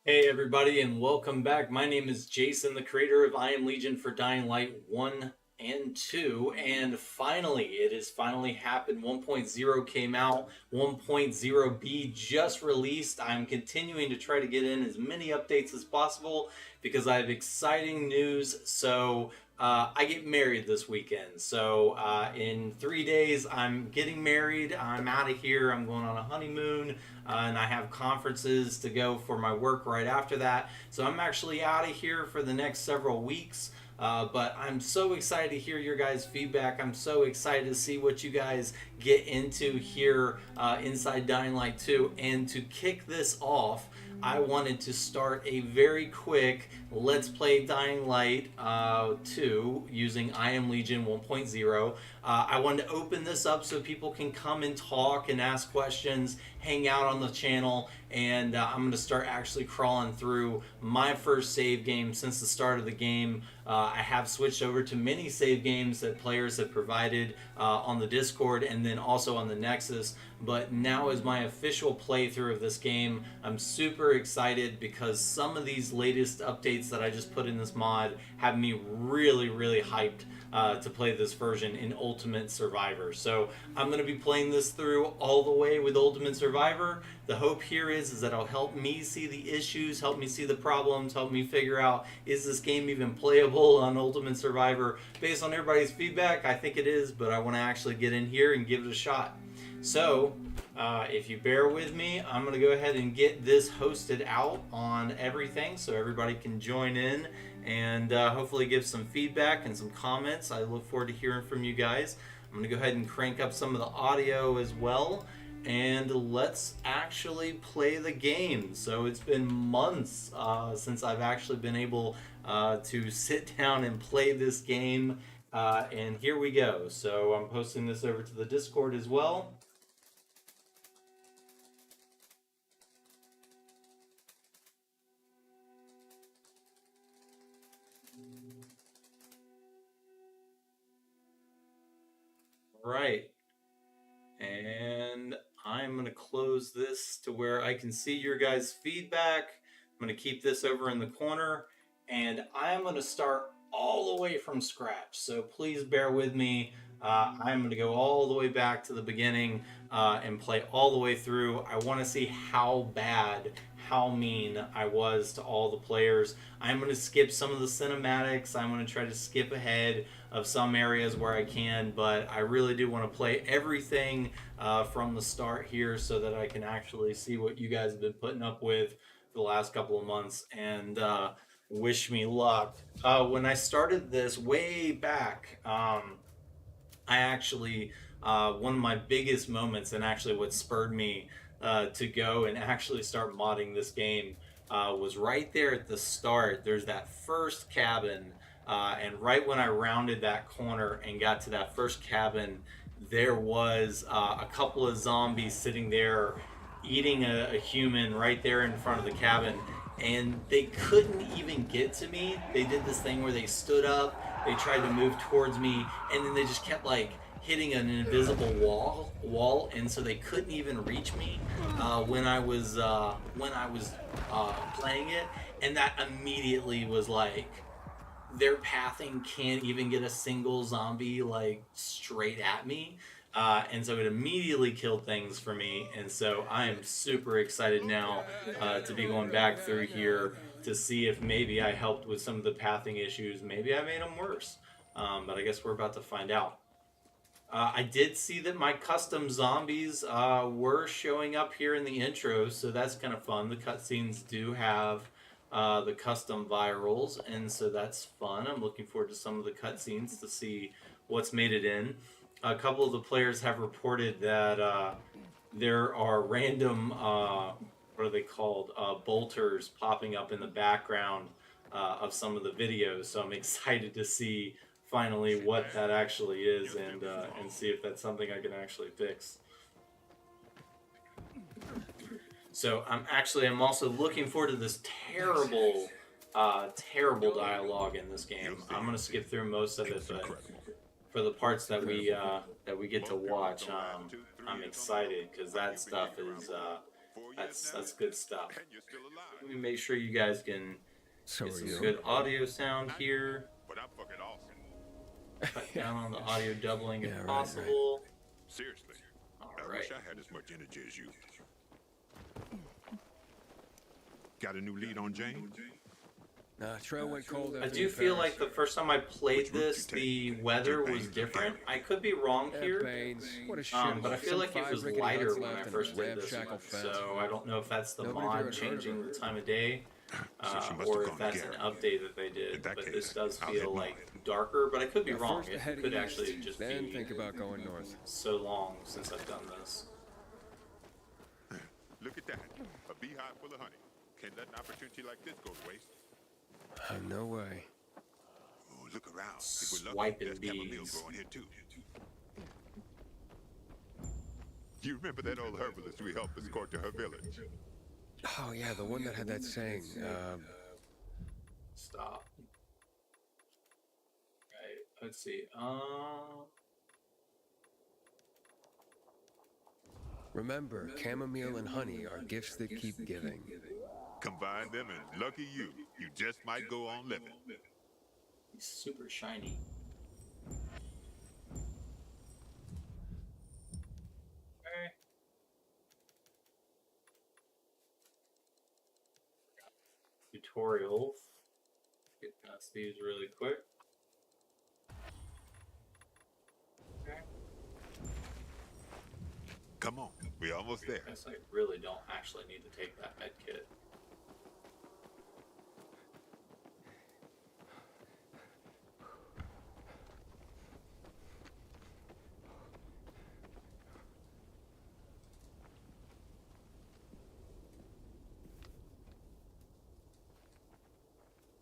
Hey everybody, and welcome back. My name is Jason, the creator of I Am Legion for Dying Light 1 and 2, and finally, it has finally happened. 1.0 came out, 1.0b just released. I'm continuing to try to get in as many updates as possible because I have exciting news. I get married this weekend. In 3 days, I'm getting married. I'm out of here. I'm going on a honeymoon, and I have conferences to go for my work right after that. So I'm actually out of here for the next several weeks. But I'm so excited to hear your guys' feedback. I'm so excited to see what you guys get into here inside Dying Light 2. And to kick this off, I wanted to start a very quick Let's Play Dying Light 2 using I Am Legion 1.0. I wanted to open this up so people can come and talk and ask questions, hang out on the channel, and I'm going to start actually crawling through my first save game since the start of the game. I have switched over to many save games that players have provided on the Discord and then also on the Nexus, but now is my official playthrough of this game. I'm super excited because some of these latest updates that I just put in this mod have me really hyped to play this version in Ultimate Survivor. So I'm going to be playing this through all the way with Ultimate Survivor. The hope here is that it'll help me see the issues, help me see the problems, help me figure out, is this game even playable on Ultimate Survivor? Based on everybody's feedback, I think it is, but I want to actually get in here and give it a shot. So, if you bear with me, I'm going to go ahead and get this hosted out on everything so everybody can join in and hopefully give some feedback and some comments. I look forward to hearing from you guys. I'm going to go ahead and crank up some of the audio as well. And let's actually play the game. So it's been months since I've actually been able to sit down and play this game. And here we go. So I'm posting this over to the Discord as well. Right. And I'm going to close this to where I can see your guys' feedback. I'm going to keep this over in the corner, and I'm going to start all the way from scratch. So please bear with me. I'm going to go all the way back to the beginning and play all the way through. I want to see how bad, how mean I was to all the players. I'm going to skip some of the cinematics. I'm going to try to skip ahead of some areas where I can, but I really do want to play everything from the start here so that I can actually see what you guys have been putting up with for the last couple of months, and wish me luck. When I started this way back, I actually, one of my biggest moments and actually what spurred me to go and actually start modding this game was right there at the start. There's that first cabin, and right when I rounded that corner and got to that first cabin, there was a couple of zombies sitting there eating a human right there in front of the cabin, and they couldn't even get to me. They did this thing where they stood up, they tried to move towards me, and then they just kept like hitting an invisible wall, and so they couldn't even reach me when I was playing it. And that immediately was like, their pathing can't even get a single zombie like straight at me. And so it immediately killed things for me. And so I am super excited now to be going back through here to see if maybe I helped with some of the pathing issues. Maybe I made them worse. But I guess we're about to find out. I did see that my custom zombies were showing up here in the intro, so that's kind of fun. The cutscenes do have the custom virals, and so that's fun. I'm looking forward to some of the cutscenes to see what's made it in. A couple of the players have reported that there are random, what are they called, bolters popping up in the background of some of the videos, so I'm excited to see finally what that actually is and see if that's something I can actually fix. So I'm also looking forward to this terrible dialogue in this game. I'm gonna skip through most of it, but for the parts that we get to watch, I'm excited because that stuff That's good stuff. Let me make sure you guys can get some good audio sound here. But I'm fucking awesome. Cut down on the audio doubling if possible. Right. Seriously. All I right. wish I had as much energy as you. Got a new lead on Jane? Trail went cold. I do feel like the first time I played this, the weather was different. I could be wrong here, but I feel like it was lighter when I first did this one. So I don't know if that's the mod changing the time of day, or if that's an update that they did. But this does feel like darker, but I could be wrong. It could actually just be think about going north. so long since I've done this. Look at that. A beehive full of honey. Can't let an opportunity like this go to waste. No way. Oh, look around. Swiping bees. Growing here too. You remember that old herbalist we helped escort to her village? Oh yeah, the one that had that saying. Stop. Right. Let's see. Remember, chamomile and honey are gifts that keep giving. Combine them and lucky you just might go on living. He's super shiny. Okay. Tutorials. Get past these really quick. Okay. Come on, we're almost there. I guess I really don't actually need to take that med kit.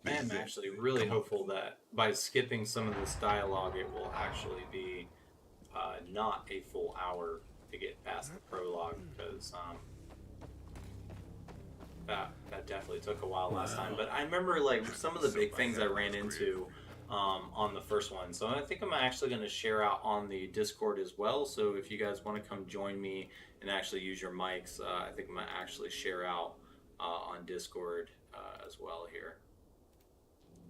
I'm actually really hopeful that by skipping some of this dialogue, it will actually be not a full hour to get past the prologue, because that definitely took a while last time. But I remember like some of the big things I ran into on the first one. So I think I'm actually going to share out on the Discord as well. So if you guys want to come join me and actually use your mics, I think I'm going to actually share out on Discord as well here.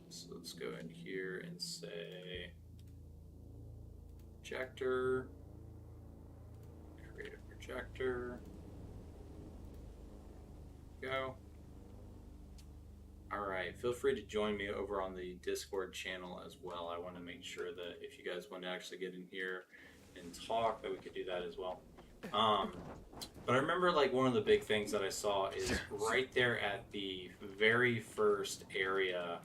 So let's go in here and say projector, create a projector, go. All right, feel free to join me over on the Discord channel as well. I want to make sure that if you guys want to actually get in here and talk, that we could do that as well. But I remember like one of the big things that I saw is right there at the very first area,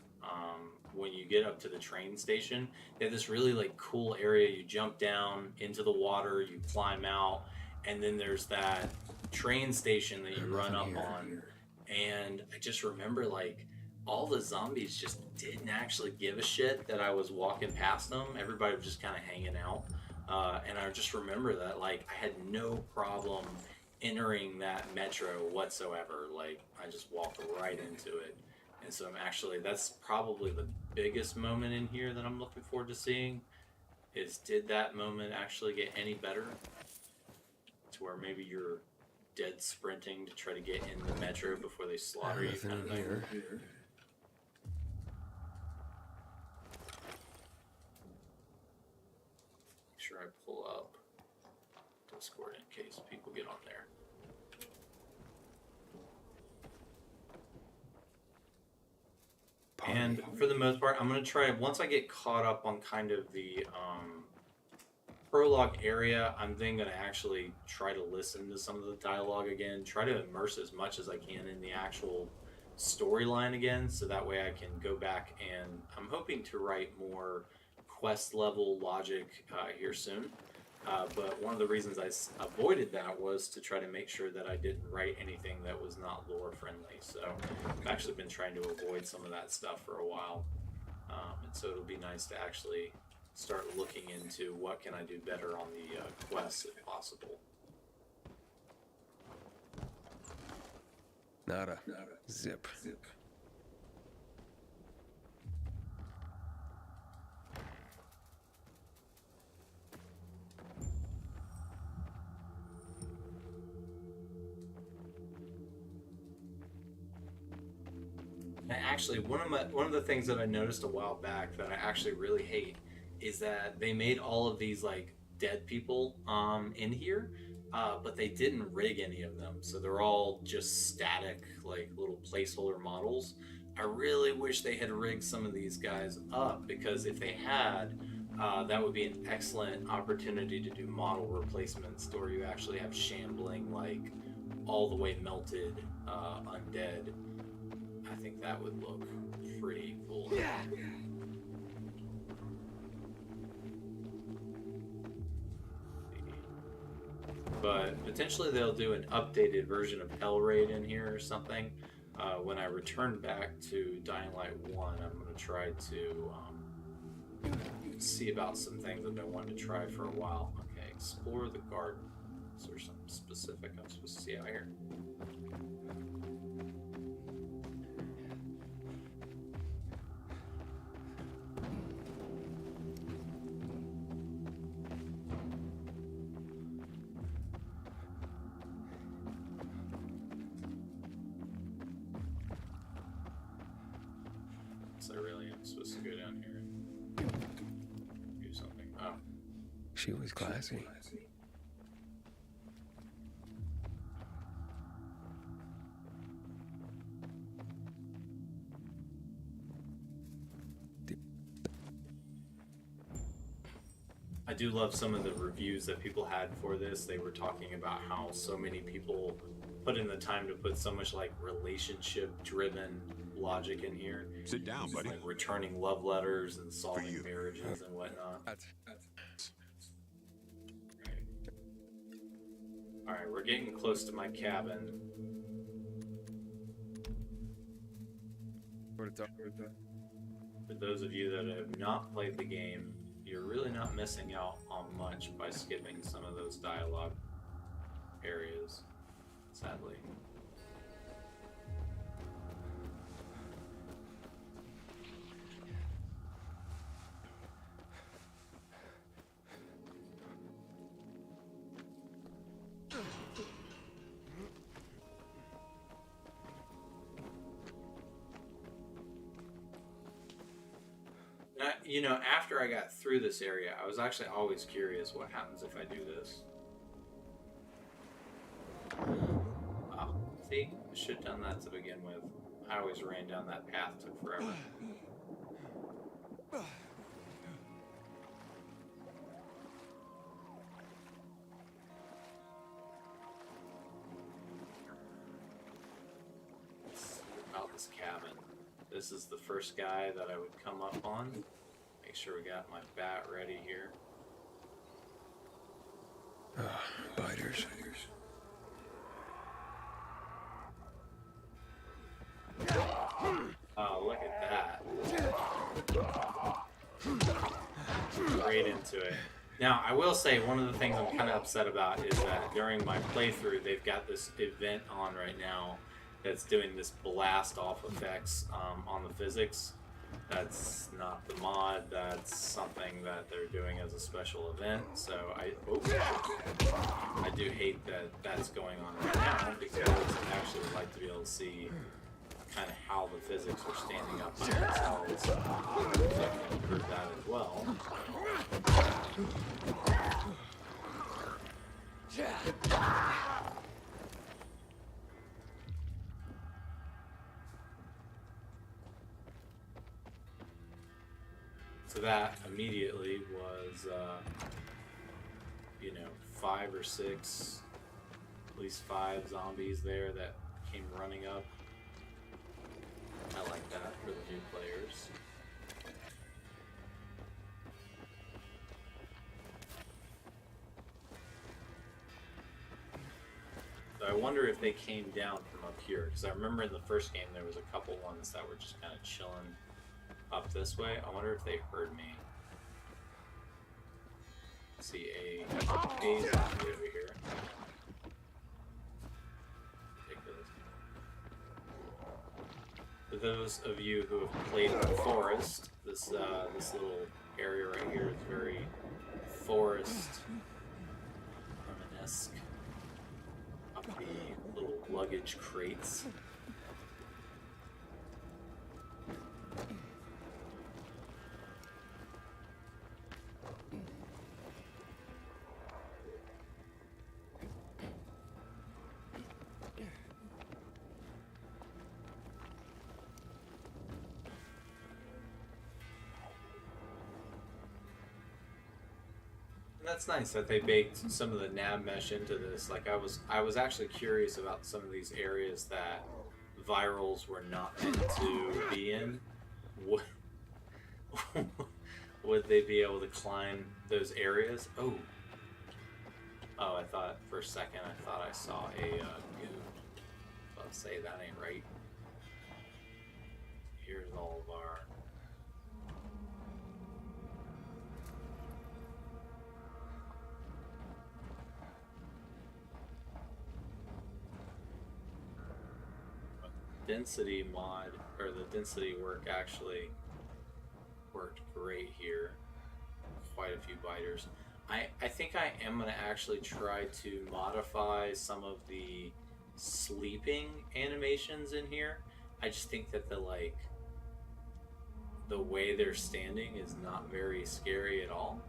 when you get up to the train station, they have this really like cool area. You jump down into the water, you climb out, and then there's that train station that you run up on. And I just remember like all the zombies just didn't actually give a shit that I was walking past them. Everybody was just kind of hanging out. And I just remember that like I had no problem entering that metro whatsoever. Like I just walked right into it. And so that's probably the biggest moment in here that I'm looking forward to seeing, is did that moment actually get any better? To where maybe you're dead sprinting to try to get in the metro before they slaughter you kind of thing. Make sure I pull up Discord in case people get on there. And for the most part, I'm going to try, once I get caught up on kind of the prologue area, I'm then going to actually try to listen to some of the dialogue again, try to immerse as much as I can in the actual storyline again, so that way I can go back, and I'm hoping to write more quest level logic here soon. But one of the reasons I avoided that was to try to make sure that I didn't write anything that was not lore friendly. So I've actually been trying to avoid some of that stuff for a while. And so it'll be nice to actually start looking into what can I do better on the quests if possible. Nada. Zip. And actually, one of the things that I noticed a while back that I actually really hate is that they made all of these like dead people in here, but they didn't rig any of them, so they're all just static like little placeholder models. I really wish they had rigged some of these guys up, because if they had, that would be an excellent opportunity to do model replacements, where you actually have shambling, like all the way melted undead. I think that would look pretty cool. But potentially they'll do an updated version of Hell Raid in here or something. When I return back to Dying Light 1, I'm going to try to see about some things I've been wanting to try for a while. Okay, explore the garden. Is there something specific I'm supposed to see out here? So I really am supposed to go down here and do something. Oh. She was classy. I do love some of the reviews that people had for this. They were talking about how so many people put in the time to put so much like relationship-driven logic in here. Sit down, buddy. Like returning love letters and solving marriages and whatnot. Alright, we're getting close to my cabin. For those of you that have not played the game, you're really not missing out on much by skipping some of those dialogue areas, sadly. You know, after I got through this area, I was actually always curious what happens if I do this. Oh, see? I should have done that to begin with. I always ran down that path, took forever. Let's see about this cabin. This is the first guy that I would come up on. Make sure we got my bat ready here. Biters. Oh, look at that. Right into it. Now, I will say one of the things I'm kind of upset about is that during my playthrough, they've got this event on right now that's doing this blast off effects on the physics. That's not the mod, that's something that they're doing as a special event, so I do hate that that's going on right now, because I actually would like to be able to see kind of how the physics are standing up by themselves, so I can improve that as well. So that immediately was, you know, 5 or 6, at least 5 zombies there that came running up. I like that for the new players. So I wonder if they came down from up here, because I remember in the first game there was a couple ones that were just kind of chilling up this way. I wonder if they heard me. See a zombie over here. Ridiculous. For those of you who have played in the forest, this this little area right here is very forest esque. Up the little luggage crates. that's nice that they baked some of the nav mesh into this. Like I was actually curious about some of these areas that virals were not meant to be in. Would, would they be able to climb those areas? Oh, I thought for a second I thought I saw a goon. I'll say that ain't right. Here's all of our. Density mod, or the density work actually worked great here. Quite a few biters. I think I am going to actually try to modify some of the sleeping animations in here. I just think that the way they're standing is not very scary at all.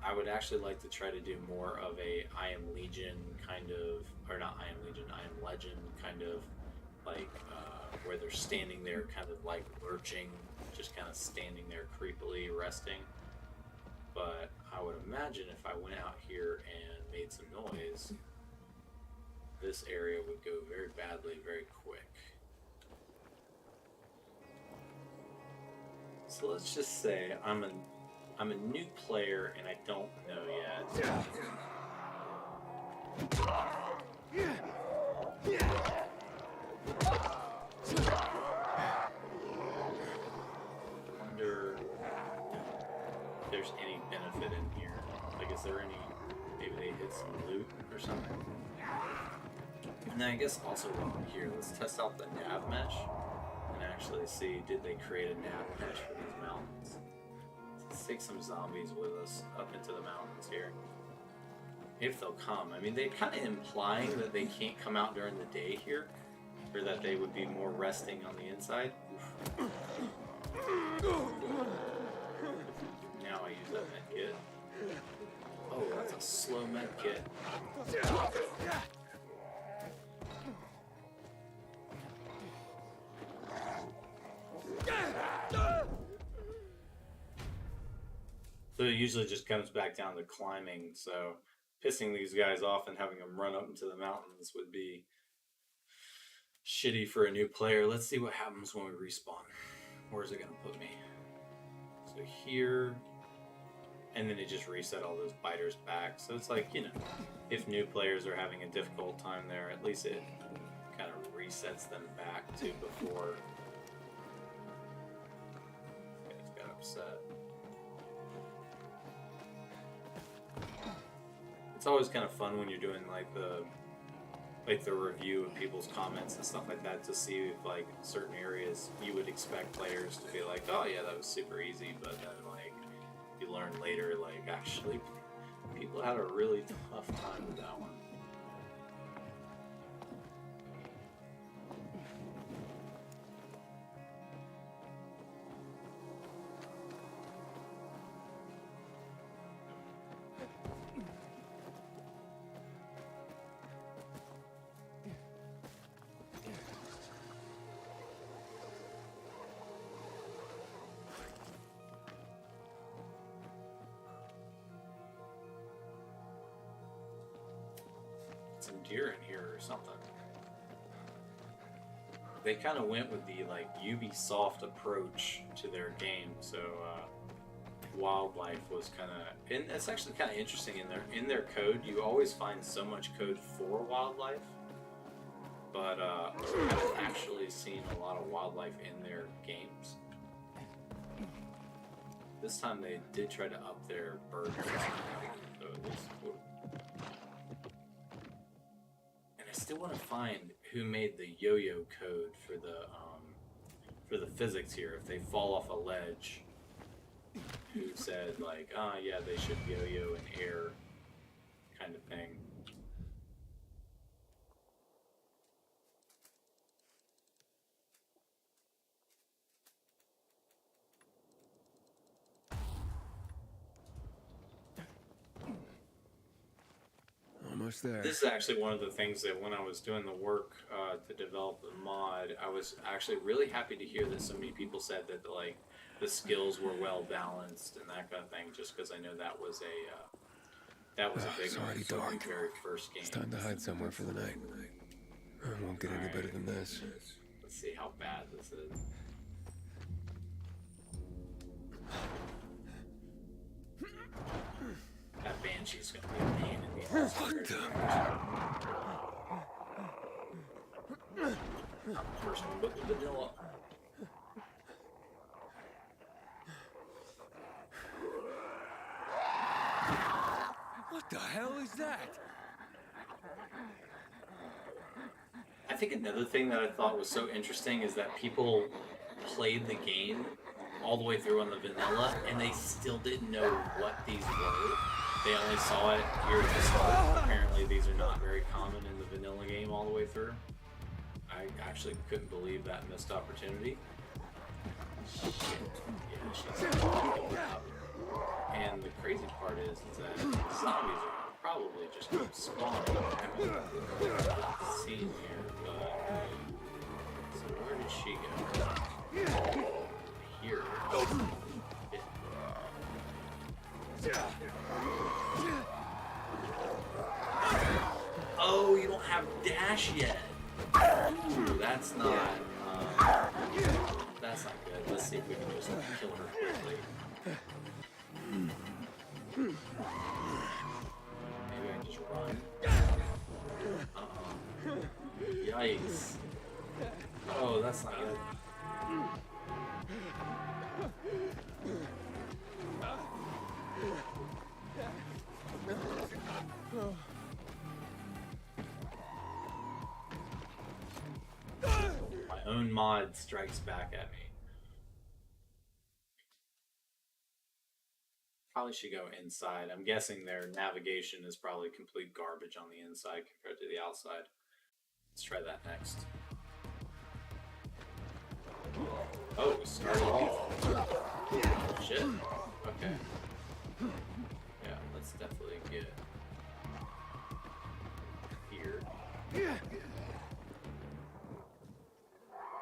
I would actually like to try to do more of a I Am Legion kind of, or not I Am Legion, I Am Legend kind of, like where they're standing there kind of like lurching, just kind of standing there creepily resting. But I would imagine if I went out here and made some noise, this area would go very badly very quick. So let's just say I'm a new player and I don't know yet. Wonder if there's any benefit in here. Like, is there any? Maybe they hit some loot or something. And then I guess also while I'm here, let's test out the nav mesh and actually see, did they create a nav mesh for these mountains? Let's take some zombies with us up into the mountains here. If they'll come. I mean, they're kind of implying that they can't come out during the day here, or that they would be more resting on the inside. Now I use that med kit. Oh, that's a slow med kit. So it usually just comes back down to climbing, so pissing these guys off and having them run up into the mountains would be shitty for a new player. Let's see what happens when we respawn. Where's it gonna put me? So here, and then it just reset all those biters back. So it's like, you know, if new players are having a difficult time there, at least it kind of resets them back to before. Guys got upset. It's always kind of fun when you're doing like the review of people's comments and stuff like that to see if like certain areas you would expect players to be like, oh yeah, that was super easy, but then like you learn later like actually people had a really tough time with that one. Some deer in here or something. They kind of went with the like Ubisoft approach to their game, so wildlife was kind of, and it's actually kind of interesting in their code. You always find so much code for wildlife, but I haven't actually seen a lot of wildlife in their games. This time they did try to up their birds, so at least cool. I still want to find who made the yo-yo code for the physics here. If they fall off a ledge, who said like, yeah, they should yo-yo in air, kind of thing. almost there. This is actually one of the things that when I was doing the work to develop the mod, I was actually really happy to hear that so many people said that like the skills were well balanced and that kind of thing. Just because I know that was a big It's one already for the dark. very first game. It's time to hide somewhere for the night. It won't get any better than this. Let's see how bad this is. That Banshee's gonna be a pain in the ass. First one, but the vanilla. What the hell is that? I think another thing that I thought was so interesting is that people played the game all the way through on the vanilla and they still didn't know what these were. They only saw it here at the start. Apparently these are not very common in the vanilla game all the way through. I actually couldn't believe that missed opportunity. Shit. Yeah, she's up. And the crazy part is that zombies are probably just keep spawning. I haven't seen here, but so where did she go? Here. Oh, you don't have dash yet. Ooh, that's not good. Let's see if we can just kill her quickly. Maybe I can just run. Yikes. Oh, that's not good. My own mod strikes back at me. Probably should go inside. I'm guessing their navigation is probably complete garbage on the inside compared to the outside. Let's try that next. Oh, start off. Shit. Okay. Yeah, let's definitely get here.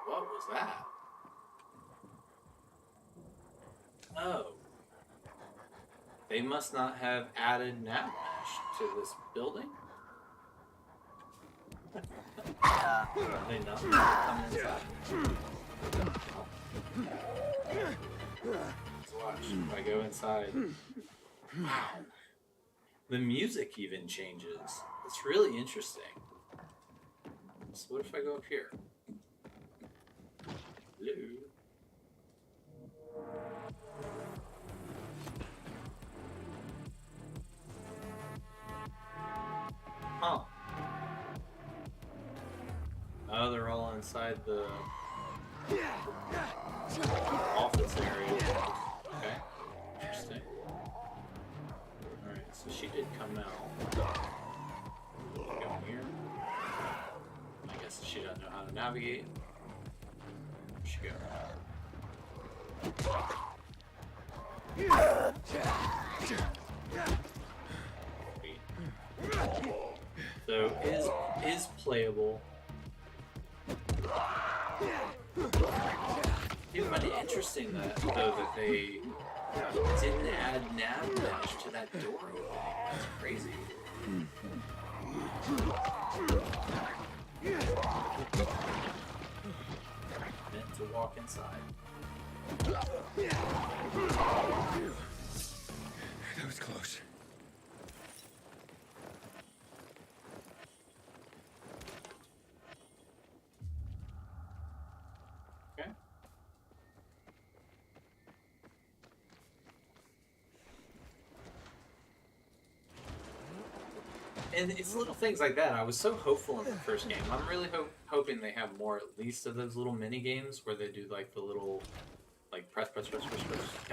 What was that? Oh. They must not have added nav mesh to this building. Are they not come inside? Let's watch if I go inside. Wow. The music even changes. It's really interesting. So what if I go up here? Hello? Huh. Oh, they're all inside the office area. Okay. Interesting. Alright, so she did come out. Go here. I guess she doesn't know how to navigate. Where'd she go? So is playable. It might be interesting that though that they didn't add nav mesh to that door opening. That's crazy. Meant to walk inside. That was close. Okay. And it's little things like that. I was so hopeful in the first game. I'm really hoping they have more, at least of those little mini games where they do like the little, like press kind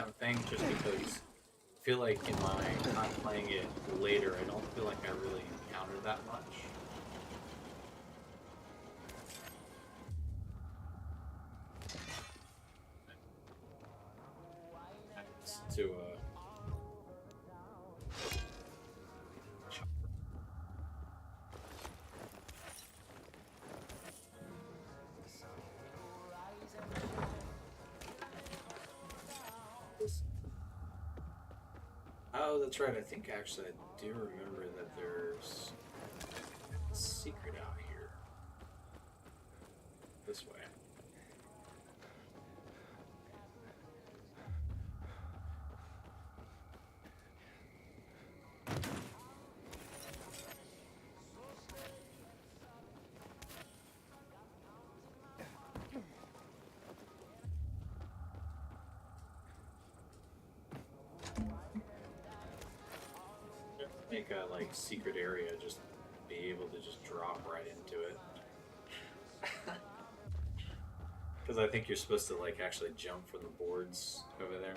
of thing. Just because I feel like in my not playing it later, I don't feel like I really encountered that much. To that's right. I think actually I do remember that there's a secret out here. This way. Make a like secret area, just be able to just drop right into it. Because I think you're supposed to like actually jump from the boards over there.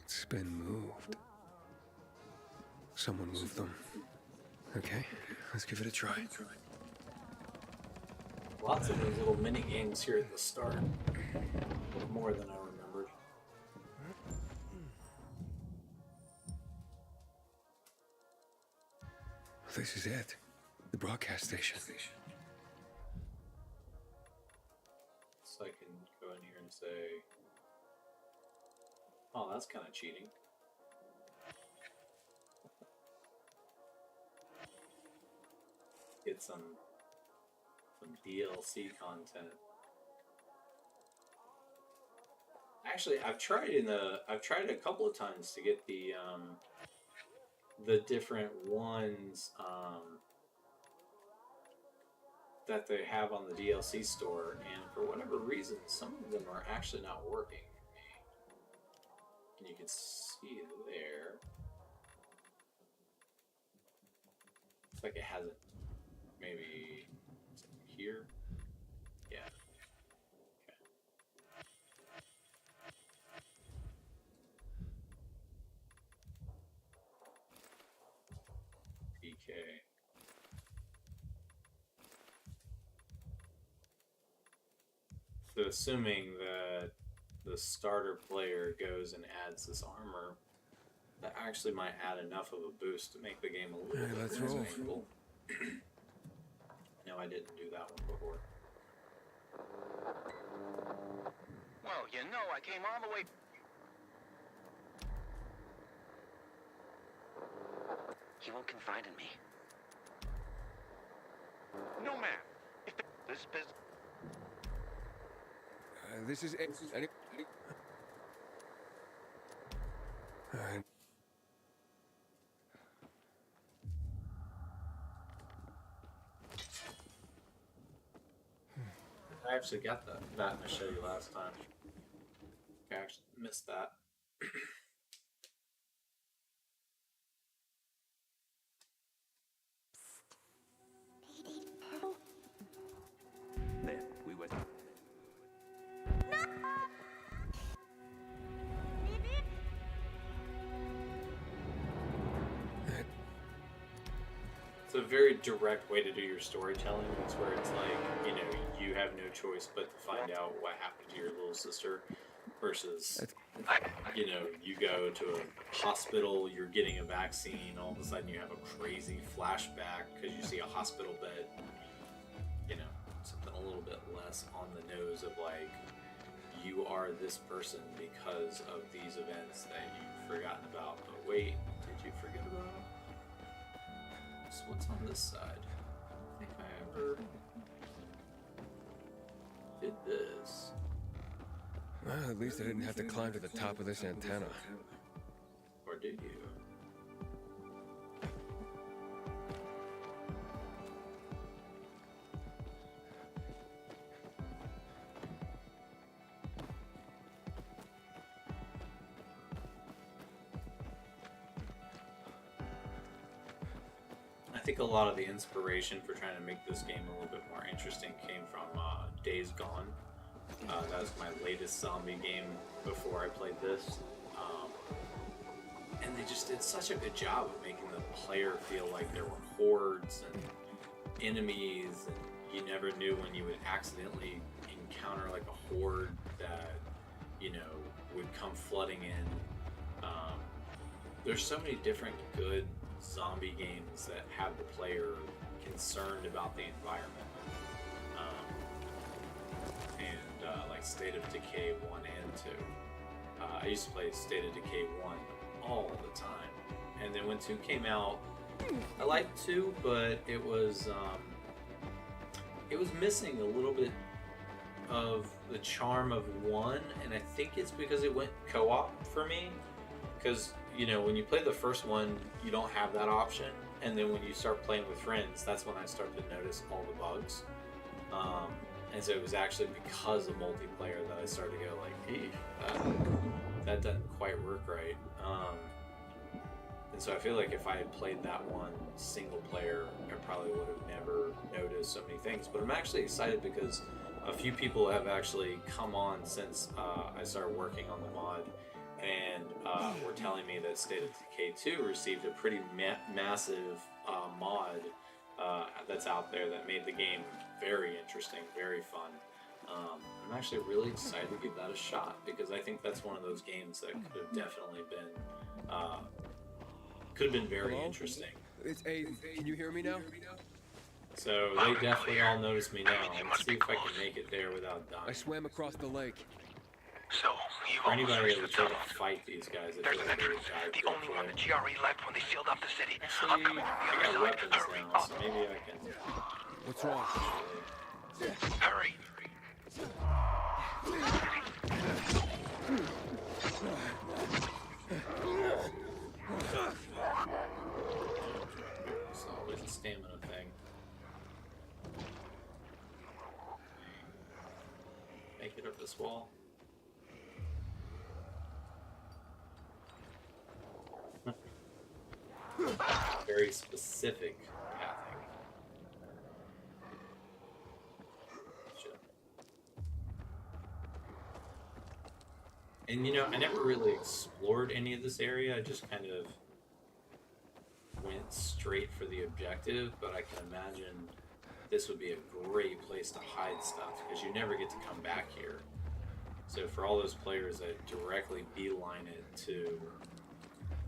It's been moved. Someone moved them. Okay, let's give it a try. Lots of those little mini games here at the start. A little more than I remembered. This is it. The broadcast station. So I can go in here and say, oh, that's kind of cheating. Get some DLC content. Actually, I've tried a couple of times to get the different ones that they have on the DLC store, and for whatever reason, some of them are actually not working for me. And you can see there, it's like it hasn't. Maybe here. Yeah. Okay. PK. So assuming that the starter player goes and adds this armor, that actually might add enough of a boost to make the game a little bit Let's more roll. sustainable. No, I didn't do that one before. Well, you know, I came all the way. He won't confide in me. No, ma'am. If this business. This is it. I actually got that I showed you last time. I actually missed that. There, we went. It's a very direct way to do your storytelling. It's where it's like, you know, you have no choice but to find out what happened to your little sister versus, you know, you go to a hospital, you're getting a vaccine, all of a sudden you have a crazy flashback because you see a hospital bed, you know, something a little bit less on the nose of like, you are this person because of these events that you've forgotten about. But wait, did you forget about them? So what's on this side? I think I ever did this. Well, at least I didn't have to climb to the top of this antenna. Or did you? I think a lot of the inspiration for trying to make this game a little bit more interesting came from Days Gone. That was my latest zombie game before I played this. And they just did such a good job of making the player feel like there were hordes and enemies, and you never knew when you would accidentally encounter like a horde that, you know, would come flooding in. There's so many different good zombie games that have the player concerned about the environment. Like State of Decay 1 and 2. I used to play State of Decay 1 all the time. And then when 2 came out, I liked 2, but it was missing a little bit of the charm of 1, and I think it's because it went co-op for me. Because, you know, when you play the first one, you don't have that option, and then when you start playing with friends, that's when I started to notice all the bugs. And so it was actually because of multiplayer that I started to go like, that doesn't quite work right. And so I feel like if I had played that one single player, I probably would have never noticed so many things. But I'm actually excited because a few people have actually come on since I started working on the mod, and were telling me that State of Decay 2 received a pretty massive mod that's out there that made the game very interesting, very fun. I'm actually really excited to give that a shot because I think that's one of those games that could have definitely been very interesting. It's Aiden. Can you hear me now? So they definitely all notice me now. Let's see if I can make it there without dying. I swam across the lake. So, you For anybody almost that reached would the try tunnel. to fight these guys, I There's feel an like they would entrance, die the pretty only one the quick. GRE left when they sealed off the city. I'm Actually, coming from I the got other side. weapons Hurry now, up. so maybe I can... What's wrong? Hurry. It's always a stamina thing. Make it up this wall. Very specific pathing. Gotcha. And you know, I never really explored any of this area. I just kind of went straight for the objective, but I can imagine this would be a great place to hide stuff because you never get to come back here. So for all those players that directly beeline it to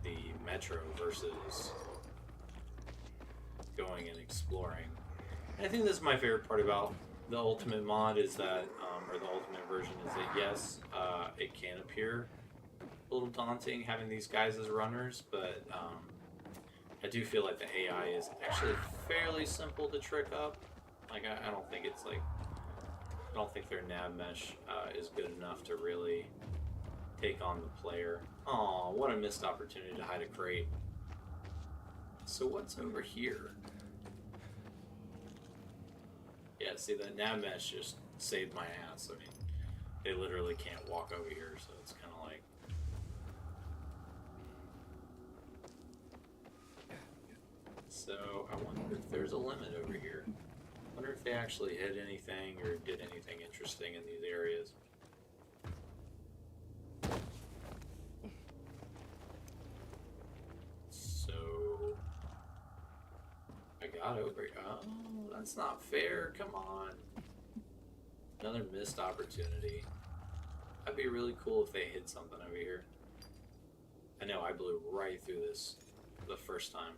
the metro versus going and exploring. And I think this is my favorite part about the Ultimate mod is that, or the Ultimate version is that yes, it can appear a little daunting having these guys as runners, but I do feel like the AI is actually fairly simple to trick up. Like I don't think it's like, I don't think their nav mesh is good enough to really take on the player. Aw, what a missed opportunity to hide a crate. So what's over here? Yeah, see that nav mesh just saved my ass. I mean, they literally can't walk over here, so it's kind of like... So I wonder if there's a limit over here. I wonder if they actually hit anything or did anything interesting in these areas. So I got over here. Oh, that's not fair. Come on. Another missed opportunity. That'd be really cool if they hit something over here. I know I blew right through this the first time.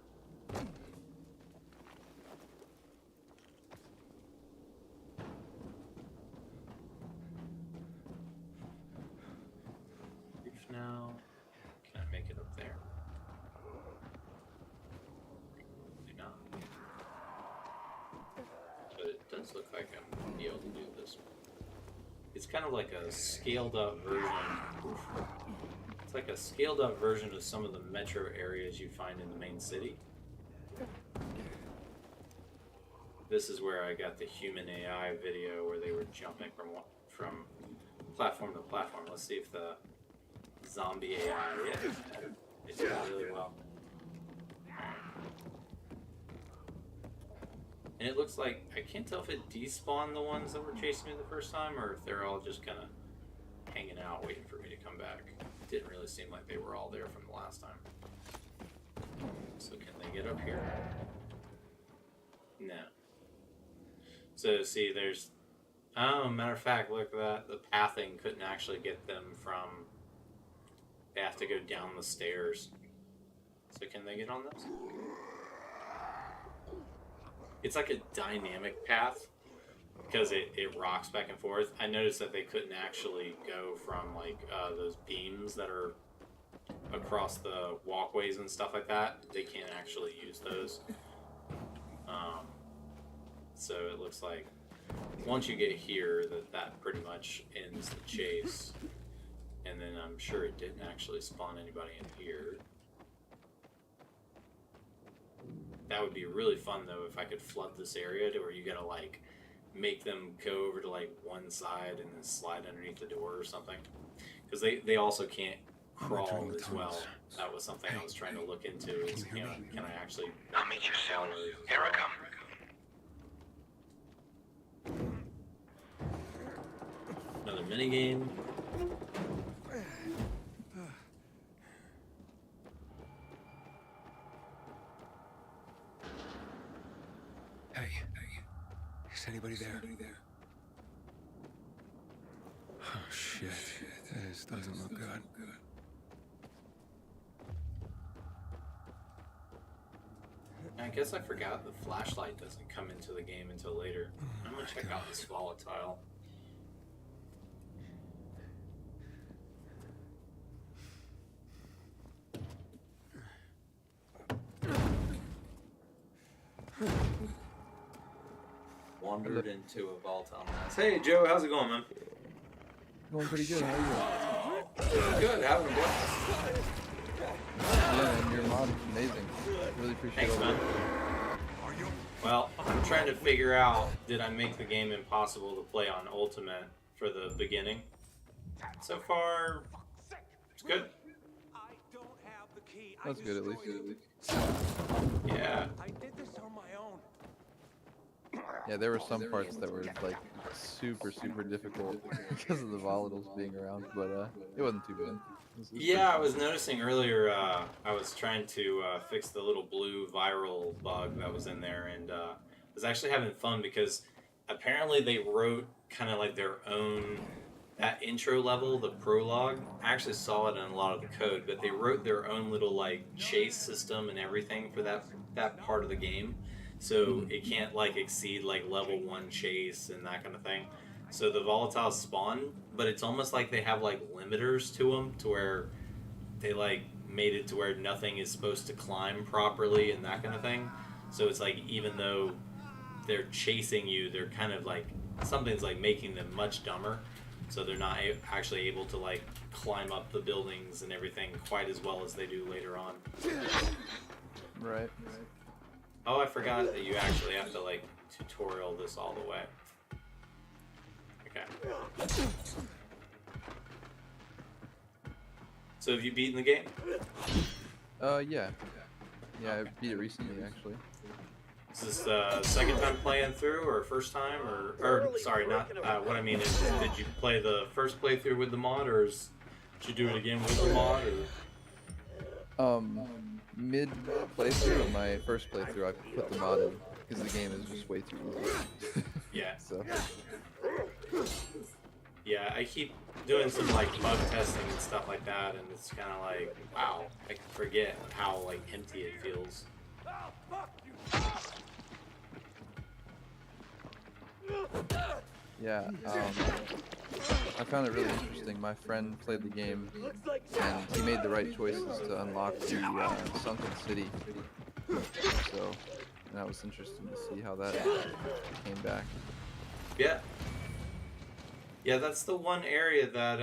Now, can I make it up there? Probably not. But it does look like I'm gonna be able to do this. It's kind of like a scaled up version. Oof. It's like a scaled up version of some of the metro areas you find in the main city. This is where I got the human AI video where they were jumping from platform to platform. Let's see if the zombie AI, yeah, it did really well. And it looks like, I can't tell if it despawned the ones that were chasing me the first time, or if they're all just kind of hanging out waiting for me to come back. It didn't really seem like they were all there from the last time. So can they get up here? No. So see, there's... Oh, matter of fact, look at that. The pathing couldn't actually get them from... They have to go down the stairs. So can they get on this? It's like a dynamic path because it rocks back and forth. I noticed that they couldn't actually go from like those beams that are across the walkways and stuff like that. They can't actually use those. So it looks like once you get here that pretty much ends the chase. And then I'm sure it didn't actually spawn anybody in here. That would be really fun though if I could flood this area to where you gotta like make them go over to like one side and then slide underneath the door or something. Because they also can't crawl as well. That was something I was trying to look into. Is, you know, can I actually... I'll meet you soon. Here I come. Another minigame. Hey, is anybody there? Oh shit, this doesn't look good. I guess I forgot the flashlight doesn't come into the game until later. I'm gonna check out this volatile. Wandered into a volatile mass. Hey Joe, how's it going, man? Going pretty good. How are you? Good, having a blast. Yeah, and your mod is amazing. Really appreciate Thanks, all man. that. Well, I'm trying to figure out, did I make the game impossible to play on Ultimate for the beginning? So far, it's good. That's good at least. Yeah. I did this on my own. Yeah, there were some parts that were like super difficult because of the volatiles being around, but it wasn't too bad. It was Yeah, I was noticing earlier, I was trying to fix the little blue viral bug that was in there, and was actually having fun because apparently they wrote kind of like their own, that intro level, the prologue. I actually saw it in a lot of the code, but they wrote their own little like chase system and everything for that part of the game. So it can't like exceed like level 1 chase and that kind of thing. So the volatiles spawn, but it's almost like they have like limiters to them, to where they like made it to where nothing is supposed to climb properly and that kind of thing. So it's like even though they're chasing you, they're kind of like, something's like making them much dumber. So they're not actually able to like climb up the buildings and everything quite as well as they do later on. Right. Oh, I forgot that you actually have to like tutorial this all the way. Okay. So have you beaten the game? Yeah. Yeah, I beat it recently actually. Is this the second time playing through, or first time, or sorry, not, what I mean is, did you play the first playthrough with the mod, or did you do it again with the mod, or? Mid playthrough of my first playthrough, I put the mod in because the game is just way too easy. Yeah. So. Yeah, I keep doing some like bug testing and stuff like that, and it's kind of like, wow, I forget how like empty it feels. Yeah, I found it really interesting. My friend played the game, and he made the right choices to unlock the sunken city. So, that was interesting to see how that came back. Yeah. Yeah, that's the one area that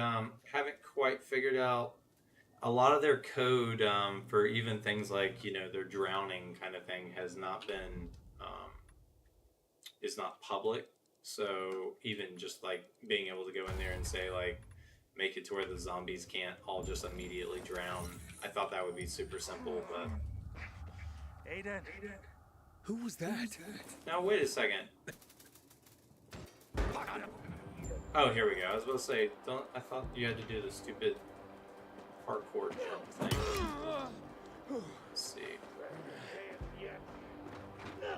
haven't quite figured out. A lot of their code for even things like, you know, their drowning kind of thing has not been, is not public. So even just like being able to go in there and say like, make it to where the zombies can't all just immediately drown. I thought that would be super simple, but... Aiden, Who was that? Now wait a second. Oh, here we go. I was about to say, I thought you had to do the stupid parkour jump thing. Let's see.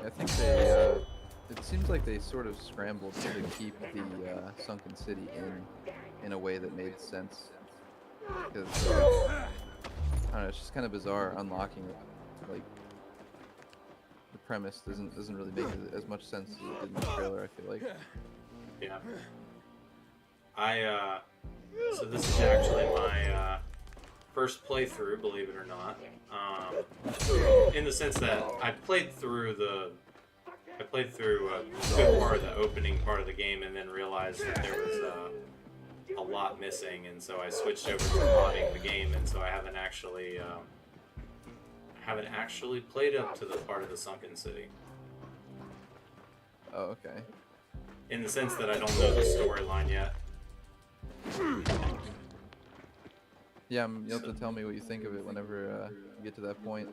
I think they. It seems like they sort of scrambled to keep the sunken city in a way that made sense. Because I don't know, it's just kind of bizarre unlocking it. Like the premise doesn't really make as much sense as it did in the trailer. I feel like. Yeah. So this is actually my first playthrough, believe it or not. In the sense that I played through a good part of the opening part of the game, and then realized that there was a lot missing, and so I switched over to modding the game, and so I haven't actually played up to the part of the sunken city. Oh, okay. In the sense that I don't know the storyline yet. Yeah, you'll have to tell me what you think of it whenever you get to that point.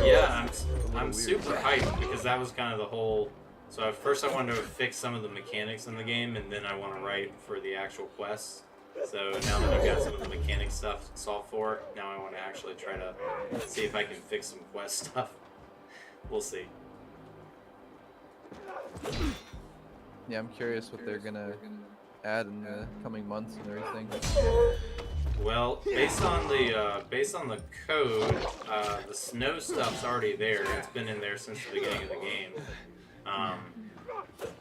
Yeah, I'm super hyped because that was kind of the whole. So at first I wanted to fix some of the mechanics in the game, and then I want to write for the actual quests. So now that I've got some of the mechanic stuff solved for, now I want to actually try to see if I can fix some quest stuff. We'll see. Yeah, I'm curious what they're gonna add in the coming months and everything. Well, based on the code, the snow stuff's already there. It's been in there since the beginning of the game.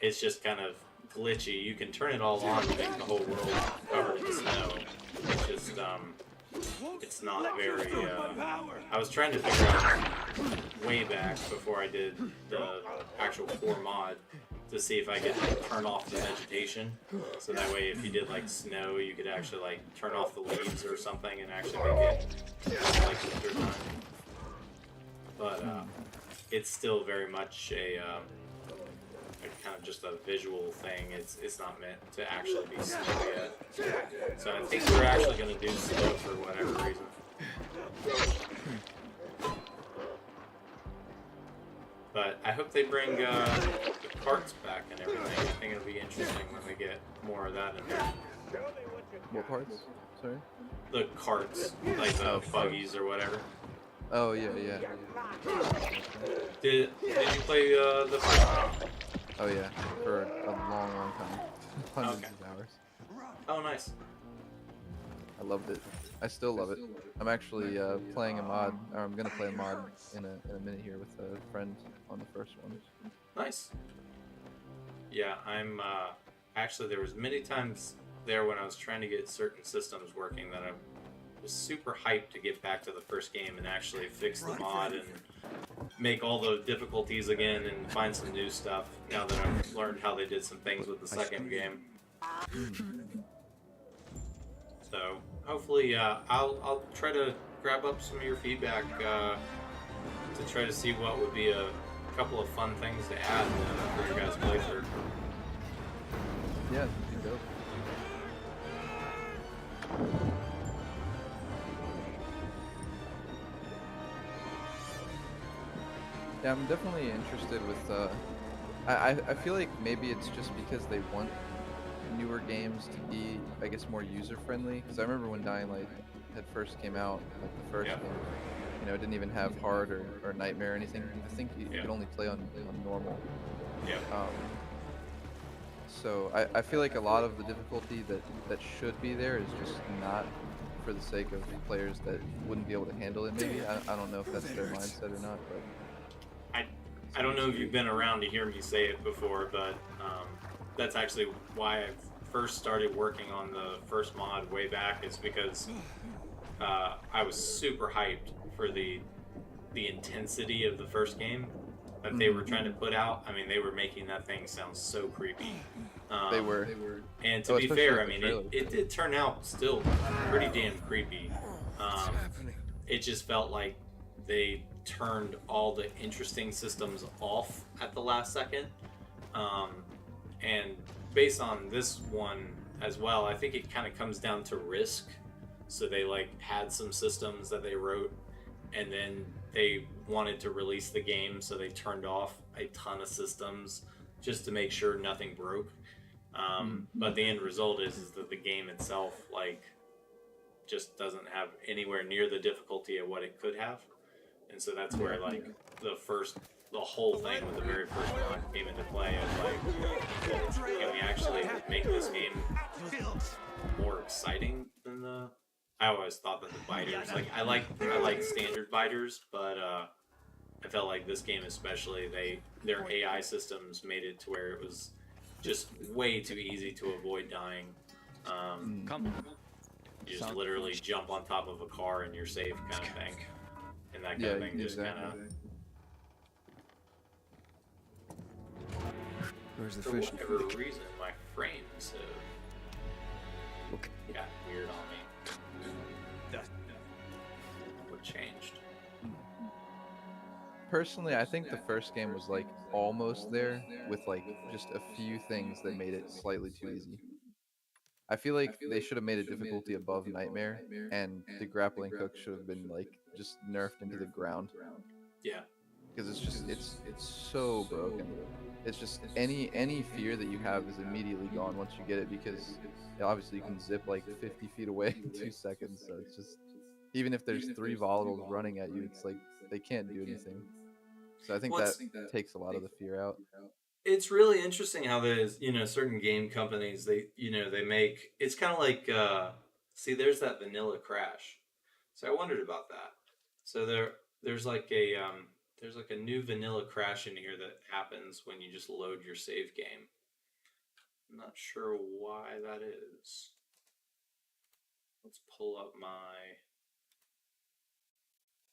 It's just kind of glitchy. You can turn it all on to make the whole world covered in snow. It's just it's not very. I was trying to figure out way back before I did the actual core mod to see if I could turn off the vegetation, so that way if you did like snow, you could actually like turn off the leaves or something and actually make it like winter time. But it's still very much a kind of just a visual thing. It's not meant to actually be snow yet. So I think we're actually going to do snow for whatever reason. But I hope they bring the carts back and everything. I think it'll be interesting when we get more of that in there. What parts? Sorry? The carts, like the buggies or whatever. Oh, yeah. Did you play the first one? Oh, yeah. For a long time. Hundreds of hours. Oh, nice. I loved it. I still love it. I'm actually playing a mod, or I'm gonna play a mod in a minute here with a friend on the first one. Nice. Yeah, I'm actually there was many times there when I was trying to get certain systems working that I was super hyped to get back to the first game and actually fix the mod and make all the difficulties again and find some new stuff now that I've learned how they did some things with the second game. So hopefully I'll try to grab up some of your feedback to try to see what would be a couple of fun things to add for your guys' playthrough. Yeah, it'd be dope. Yeah, I'm definitely interested with. I feel like maybe it's just because they want newer games to be, I guess, more user-friendly. Because I remember when Dying Light had first came out, like the first game, you know, it didn't even have hard or nightmare or anything. I think you could only play on normal. Yeah. So I feel like a lot of the difficulty that should be there is just not for the sake of players that wouldn't be able to handle it. Maybe I don't know if that's their mindset or not, but I don't know if you've been around to hear me say it before, but that's actually why I first started working on the first mod way back. Is because I was super hyped for the intensity of the first game that they were trying to put out. I mean, they were making that thing sound so creepy. They were. And to be fair, I mean, it did turn out still pretty damn creepy. It just felt like they turned all the interesting systems off at the last second. And based on this one as well, I think it kind of comes down to risk. So they like had some systems that they wrote, and then they wanted to release the game, so they turned off a ton of systems just to make sure nothing broke. But the end result is that the game itself, like, just doesn't have anywhere near the difficulty of what it could have. And so that's where, like, the whole thing with the very first one came into play of, like, can we actually make this game more exciting than the... I always thought that the biters, like, I like standard biters, but I felt like this game especially, their AI systems made it to where it was just way too easy to avoid dying. You just literally jump on top of a car and you're safe, kind of thing. And that kind of thing just kind of... Where's the For fish? whatever reason, my frames have got weird on me. What changed? Personally, I think the first game was like almost there with like just a few things that made it slightly too easy. I feel like they should have made a difficulty above Nightmare, and the grappling hook should have been like just nerfed into the ground. Yeah. Because it's so broken. It's just any fear that you have is immediately gone once you get it, because obviously you can zip like 50 feet away in 2 seconds. So it's just, even if there's 3 volatiles running at you, it's like they can't do anything. So I think Well, that takes a lot of the fear out. It's really interesting how there's, certain game companies, they make, it's kind of like, see, there's that Vanilla Crash. So I wondered about that. So there's like a new Vanilla Crash in here that happens when you just load your save game. I'm not sure why that is. Let's pull up my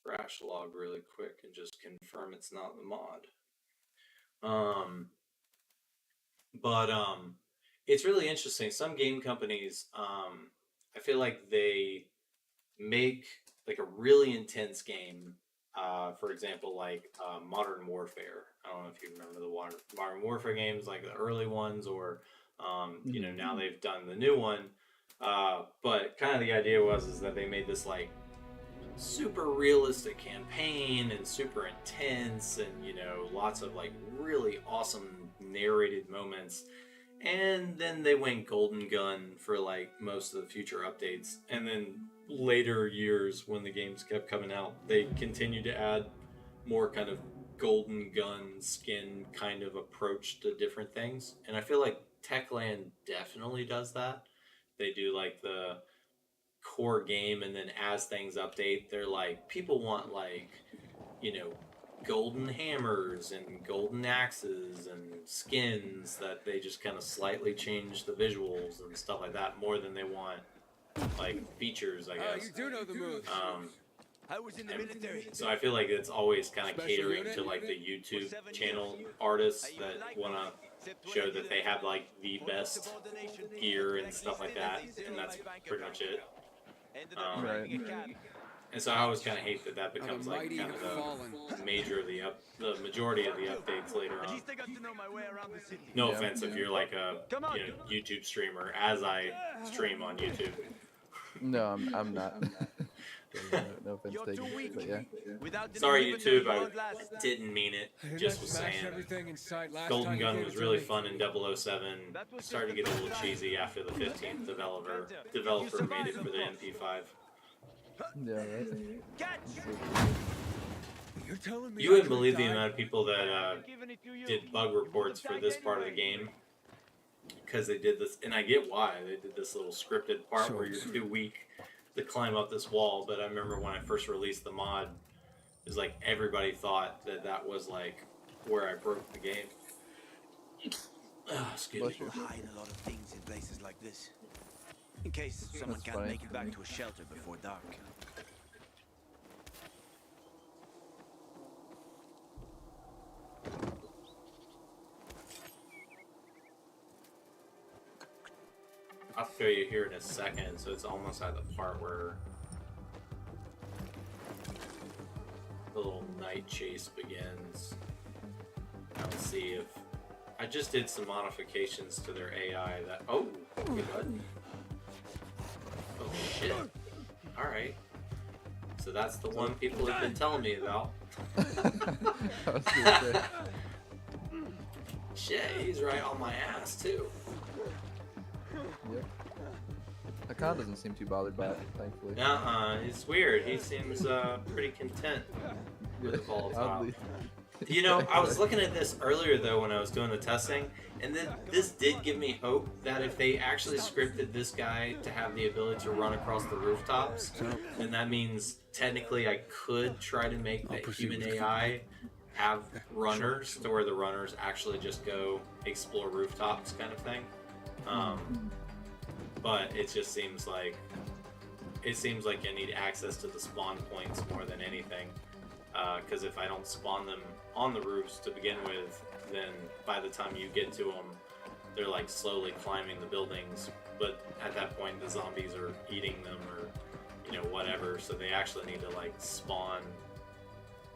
crash log really quick and just confirm it's not the mod. But it's really interesting. Some game companies, I feel like they make like a really intense game. For example, like Modern Warfare. I don't know if you remember the Modern Warfare games, like the early ones, or now they've done the new one. But kind of the idea is that they made this like super realistic campaign and super intense, and lots of like really awesome narrated moments. And then they went Golden Gun for like most of the future updates, and then later years when the games kept coming out, they continued to add more kind of Golden Gun skin kind of approach to different things. And I feel like Techland definitely does that. They do like the core game, and then as things update, they're like, people want like golden hammers and golden axes and skins, that they just kind of slightly change the visuals and stuff like that more than they want like features, I guess. You do know the moves. I was in the military. So I feel like it's always kind of catering to like the YouTube channel artists that want to show that they have like the best gear and stuff like that, and that's pretty much it. Right. And so I always kind of hate that becomes like kind of the majority of the updates later on. No offense if you're like a YouTube streamer, as I stream on YouTube. No, I'm not. No offense taken, but yeah. Sorry YouTube, I didn't mean it. Just was saying. Golden Gun was really fun in 007. Started to get a little cheesy after the 15th developer made it for the MP5. Yeah, right. You wouldn't believe the amount of people that did bug reports for this part of the game, because they did this, and I get why. They did this little scripted part where you're too weak to climb up this wall. But I remember when I first released the mod, it was like everybody thought that was like where I broke the game. Excuse me. People hide a lot of things in places like this, in case someone That's can't funny. make it back to a shelter before dark. I'll show you here in a second. So it's almost at the part where the little night chase begins. I'll see if I just did some modifications to their AI that. Oh, wait, what? Oh shit! All right. So that's the one people have been telling me about. I was gonna say. Shit, he's right on my ass too. Yep. Hakan doesn't seem too bothered by it, thankfully. It's weird. He seems pretty content with the volatile. Oddly. You know, I was looking at this earlier though when I was doing the testing, and then this did give me hope that if they actually scripted this guy to have the ability to run across the rooftops, then that means technically I could try to make the human AI have runners to where the runners actually just go explore rooftops kind of thing. But it just seems like I need access to the spawn points more than anything. Because if I don't spawn them on the roofs to begin with, then by the time you get to them, they're like slowly climbing the buildings. But at that point, the zombies are eating them or, you know, whatever. So they actually need to like spawn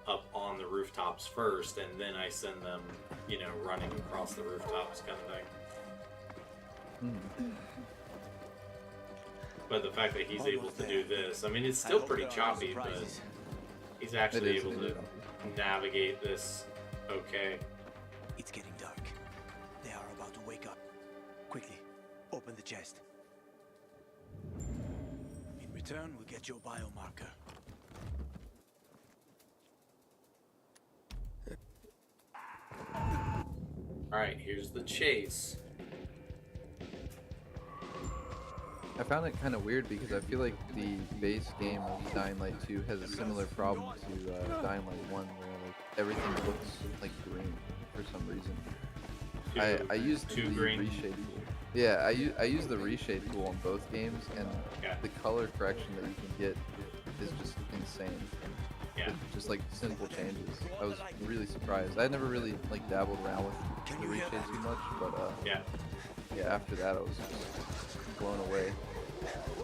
up on the rooftops first, and then I send them, you know, running across the rooftops kind of thing. But the fact that he's able to do this, I mean, it's still pretty choppy, but he's actually able to navigate this okay. It's getting dark. They are about to wake up. Quickly, open the chest. In return, we'll get your biomarker. Alright, here's the chase. I found it kind of weird because I feel like the base game of Dying Light 2 has a similar problem to Dying Light 1, where like everything looks like green for some reason. I used the reshade tool. Yeah, I use the reshade tool on both games, and the color correction that you can get is just insane. Yeah. Just like simple changes. I was really surprised. I had never really like dabbled around with the reshade too much, but yeah, after that I was just blown away.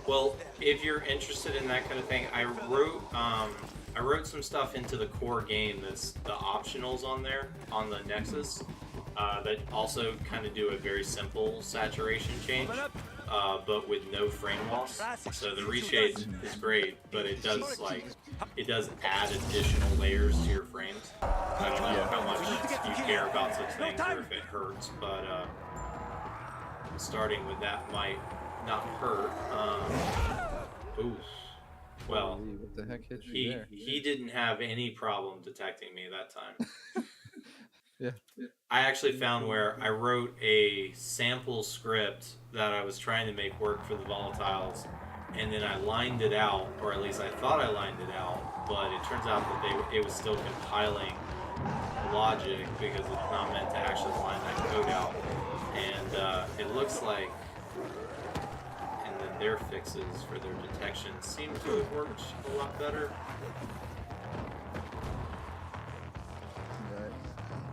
Well, if you're interested in that kind of thing, I wrote some stuff into the core game that's the optionals on there on the Nexus that also kind of do a very simple saturation change, but with no frame loss. So the reshade is great, but it does add additional layers to your frames. I don't know how much you care about such things or if it hurts, but starting with that might not hurt. Ooh. Well, what the heck hit you there? He didn't have any problem detecting me that time. Yeah. I actually found where I wrote a sample script that I was trying to make work for the volatiles, and then I lined it out, or at least I thought I lined it out, but it turns out that it was still compiling logic because it's not meant to actually line that code out. And it looks like, and then their fixes for their detection seem to have worked a lot better.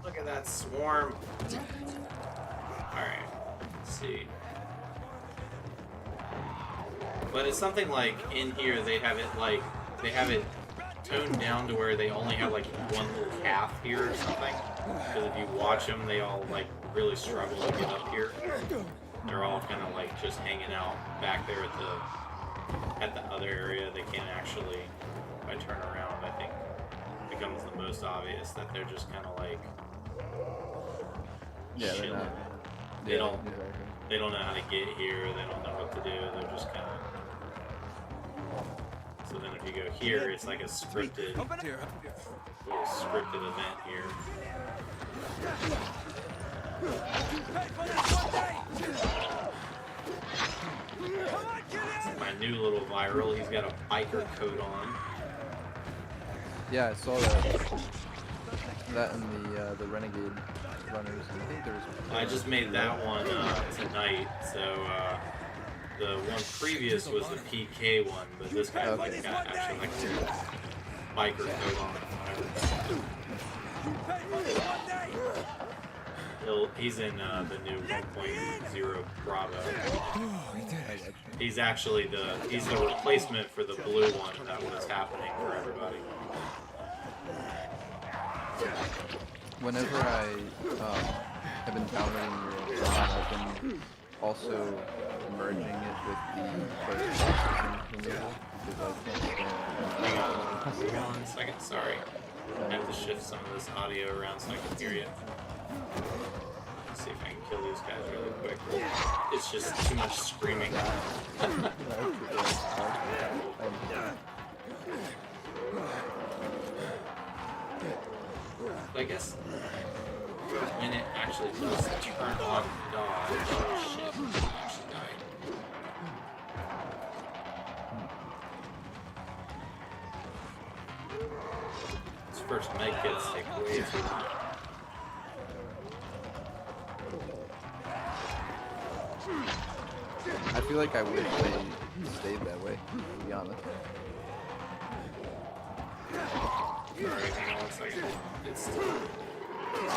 Look at that swarm. Alright, let's see. But it's something like in here they have it toned down to where they only have like one little calf here or something. Because if you watch them, they all like really struggle to get up here. They're all kind of like just hanging out back there at the other area. They can't actually, if I turn around, I think it becomes the most obvious that they're just kind of like chilling. They don't know how to get here. They don't know what to do. They're just kind of. So then if you go here, it's like a scripted, little scripted event here. My new little viral, he's got a biker coat on. Yeah, I saw that in the Renegade runners. I think there was. I just made that one tonight, so the one previous was the PK one, but this guy like got actually like a biker coat on. He's in the new 1.0 Bravo. He's actually the replacement for the blue one that was happening for everybody. Whenever I have been downloading your ROM, I've been also merging it with the post-processing removal because I can't stand 1 second. Sorry. I have to shift some of this audio around so I can hear you. Let's see if I can kill these guys really quick. It's just too much screaming. I guess when it actually does turn on dodge, oh shit, I actually died. This first med kits take way too long. I feel like I wish they stayed that way, to be honest. Alright, hang on 1 second. It's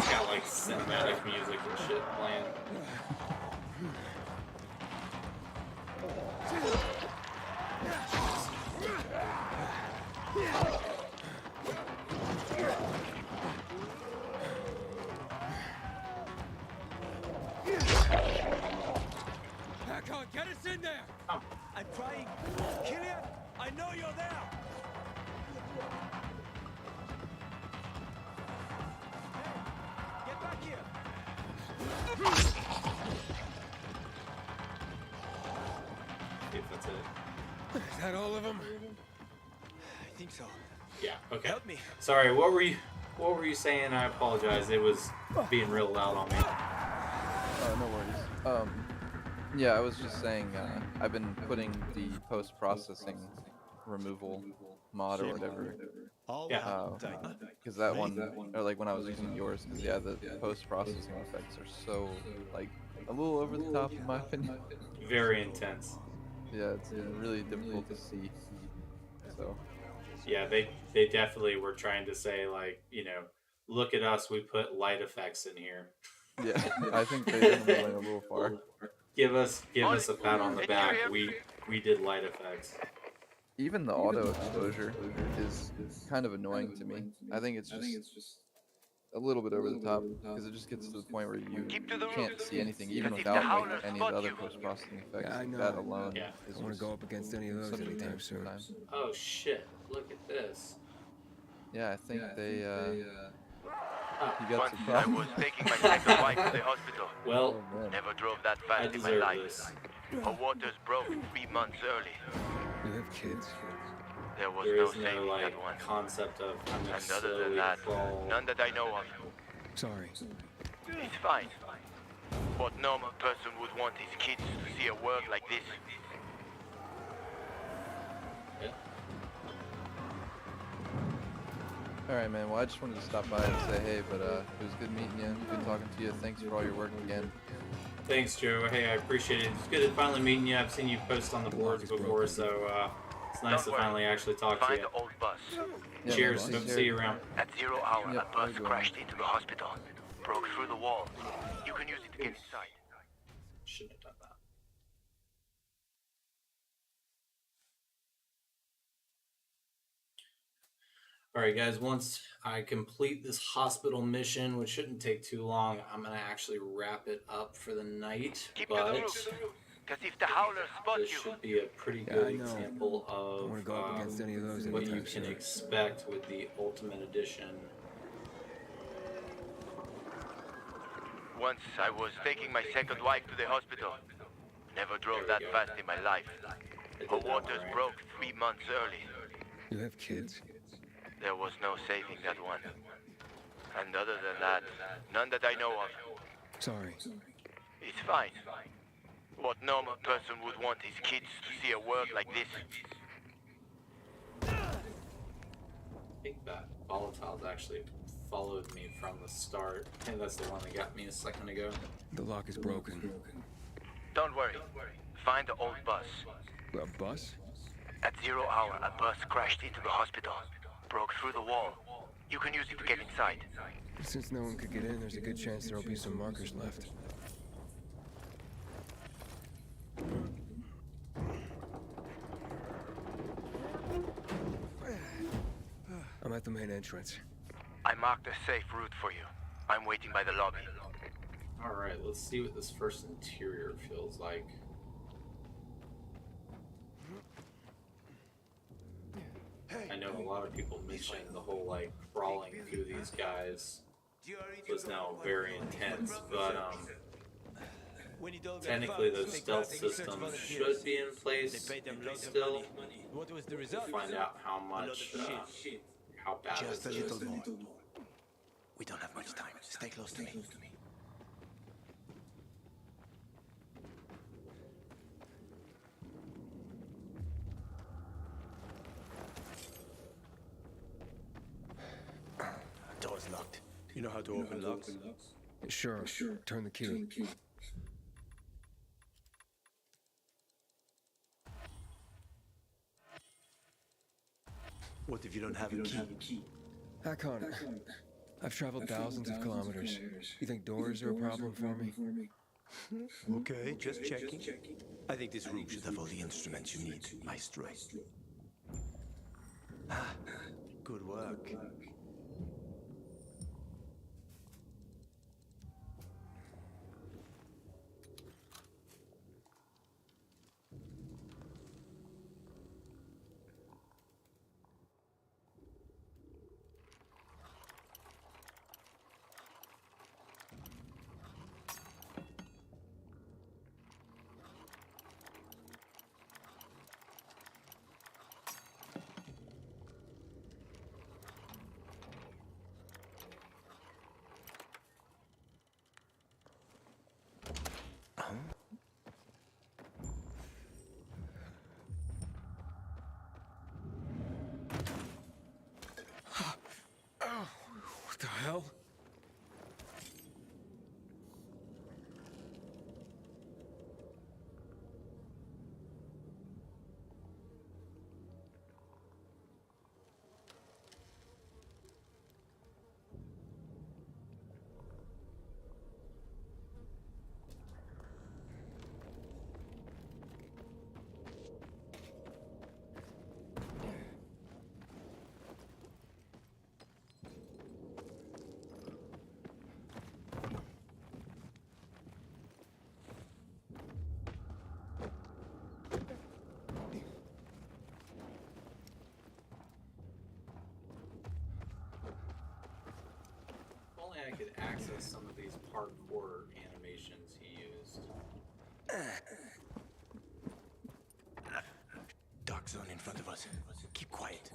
got like cinematic music and shit playing. Hakon, get us in there! Oh. I'm trying. Killian, I know you're there. Hey, get back here. See if that's it. Is that all of them? I think so. Yeah, okay. Help me. Sorry, what were you saying? I apologize. It was being real loud on me. Oh, no worries. Yeah, I was just saying, I've been putting the post-processing removal mod or whatever. Yeah. Because that one, or like when I was using yours, because yeah, the post-processing effects are so, like, a little over the top in my opinion. Very intense. Yeah, it's really difficult to see. So. Yeah, they definitely were trying to say, like, you know, look at us, we put light effects in here. Yeah, I think they definitely went a little far. Give us a pat on the back. We did light effects. Even the auto exposure is kind of annoying to me. I think it's just a little bit over the top because it just gets to the point where you can't see anything even without like any of the other post-processing effects. Yeah, I know. That alone Yeah. is I want to go up against any of those such a anytime pain soon. sometimes. Oh shit! Look at this. Yeah, I think they you got Once some I problems. was taking my second wife to the hospital. Well, Oh, man. Never drove that I fast in my deserve life. this. Her waters broke 3 months early. You have kids? There was There no is no saving like that one. concept of I'm gonna And other than slowly that, crawl. none that I know of. Sorry. It's fine. What normal person would want his kids to see a world like this? Yeah. Alright, man. Well, I just wanted to stop by and say hey, but it was good meeting you. Good talking to you. Thanks for all your work again. Thanks, Joe. Hey, I appreciate it. It's good finally meeting you. I've seen you post on the boards before, so it's nice to Don't worry. finally actually talk to Find you. the old bus. Yeah, Cheers. man, Hope to see you around. At 0 hour, Yep, a bus I'll go. crashed into the hospital. Broke through the wall. You can use it to get inside. Shouldn't have done that. Alright guys, once I complete this hospital mission, which shouldn't take too long, I'm going to actually wrap it up for the night, Keep to the but roof. Because if the howlers spot this you, should be a pretty Yeah, good I know. example I of want to go up against any of those what you anytime can soon. expect with the Ultimate Edition. once I was taking my second wife to the hospital. Never drove that fast in my life. I did Her that one waters right. broke 3 months early. You have kids? There was no saving that one. And other than that, none that I know of. Sorry. It's fine. What normal person would want his kids to see a world like this? I think that Volatile's actually followed me from the start. I think that's the one that got me a second ago. The lock is broken. Don't worry. Find the old bus. A bus? At 0 hour, a bus crashed into the hospital. Broke through the wall. You can use it to get inside. Since no one could get in, there's a good chance there'll be some markers left. I'm at the main entrance. I marked a safe route for you. I'm waiting by the lobby. Alright, let's see what this first interior feels like. I know a lot of people mentioned the whole like crawling through these guys was now very intense, but When it all got technically fucked, those they stealth got Nexus systems volunteers. should be in They place paid them lots of still. money. What was the We'll result? find out how A lot of much, shit. how bad Just a this is. little more. We don't have much time. Stay close to me. Door's locked. You know how to open locks? Sure. Turn the key. What if you don't have a key? Hack on it. I've traveled thousands of kilometers. You think doors are a problem for me? Okay, just checking. I think this room should have all the instruments you need, Maestro. Ah, good work. What the hell? If only I could access some of these parkour animations he used. Dark zone in front of us. Keep quiet.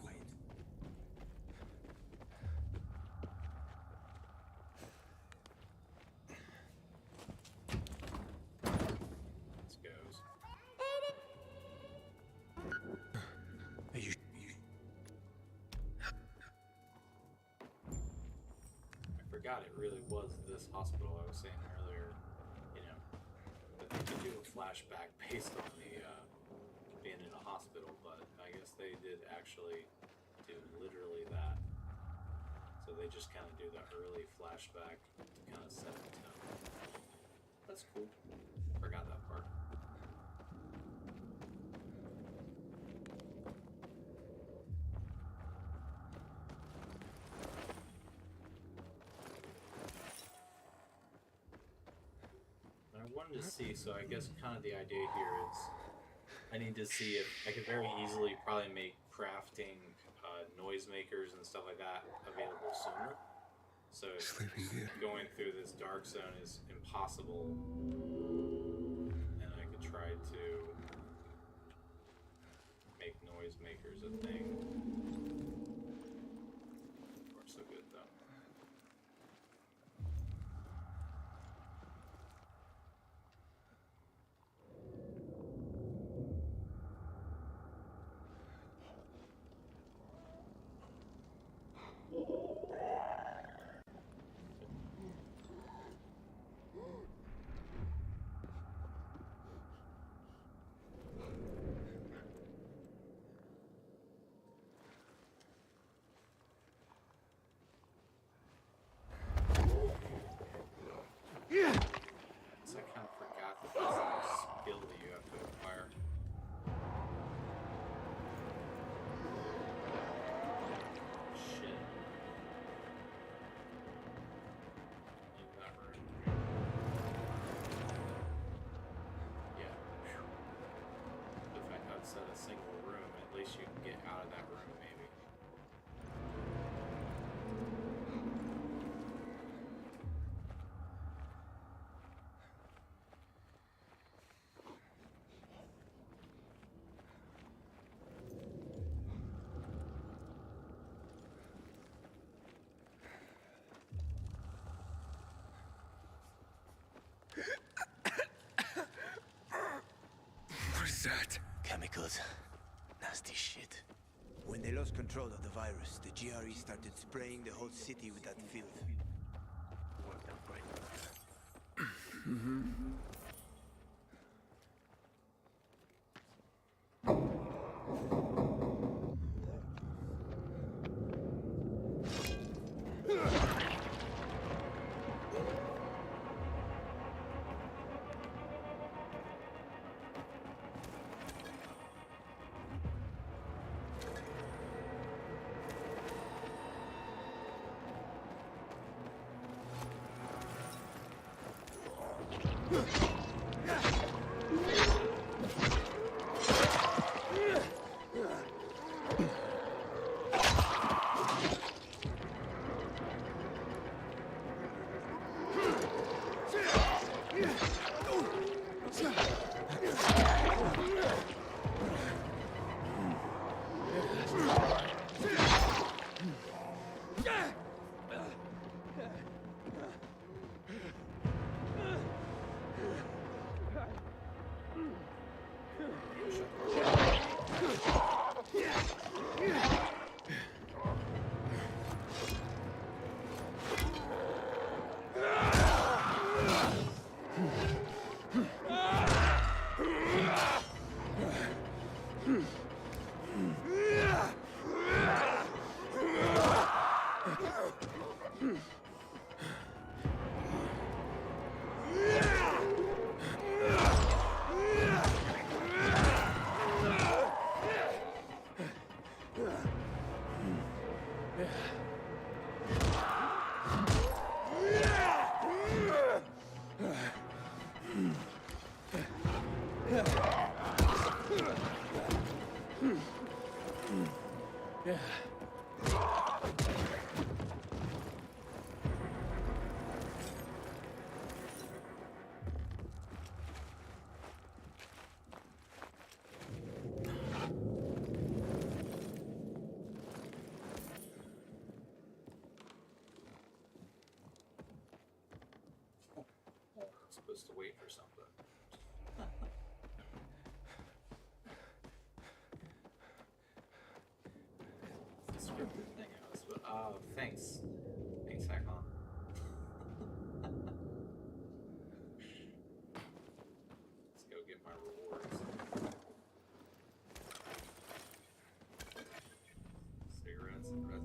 This goes. Are you I forgot it really was this hospital I was saying earlier, you know, that they could do a flashback based on the being in a hospital, but I guess they did actually do literally that. So they just kind of do the early flashback to kind of set the tone. That's cool. Forgot that part. I wanted to see, so I guess kind of the idea here is I need to see if I could very easily probably make crafting noisemakers and stuff like that available sooner. So if Sleeping good. going through this dark zone is impossible, and I could try to make noisemakers a thing. So far, so good though. So I kind of forgot that that's a skill that you have to acquire. Shit. Leave that room. Yeah. If I had set a single room, at least you can get out of that room, maybe. good. Nasty shit. When they lost control of the virus, the GRE started spraying the whole city with that filth. Worked out great. Supposed to wait for something. It's a scripted thing I was, but thanks. Thanks, Hakon. Let's go get my rewards. Cigarettes and red.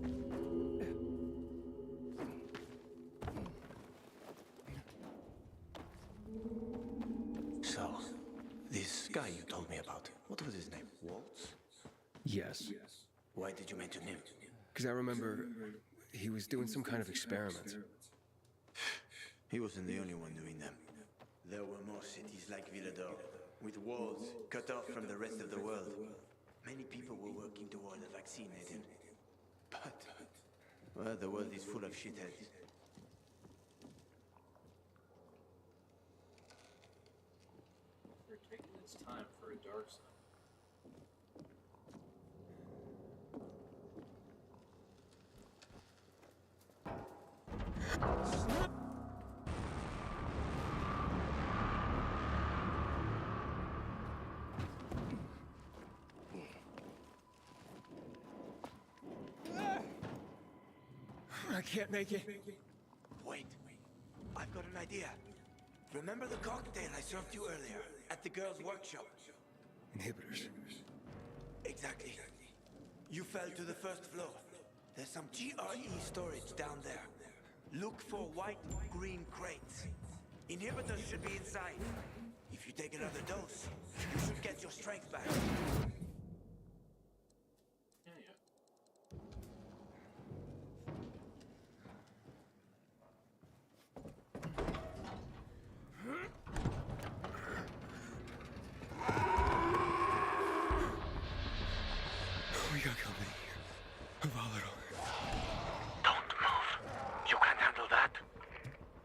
So, this guy you told me about, what was his name? Waltz? Yes. Why did you mention him? Because I remember he was doing some kind of experiments. He wasn't the only one doing them. There were more cities like Villador, with walls cut off from the rest of the world. Many people were working toward a vaccine, Nathan. But, well, the world is full of shitheads. They're taking its time for a dark zone. I can't make it. Wait, I've got an idea. Remember the cocktail I served you earlier at the girls' workshop? Inhibitors. Exactly. You fell to the first floor. There's some GRE storage down there. Look for white-green crates. Inhibitors should be inside. If you take another dose, you should get your strength back. Yeah. We got company. A volatile. Don't move. You can't handle that.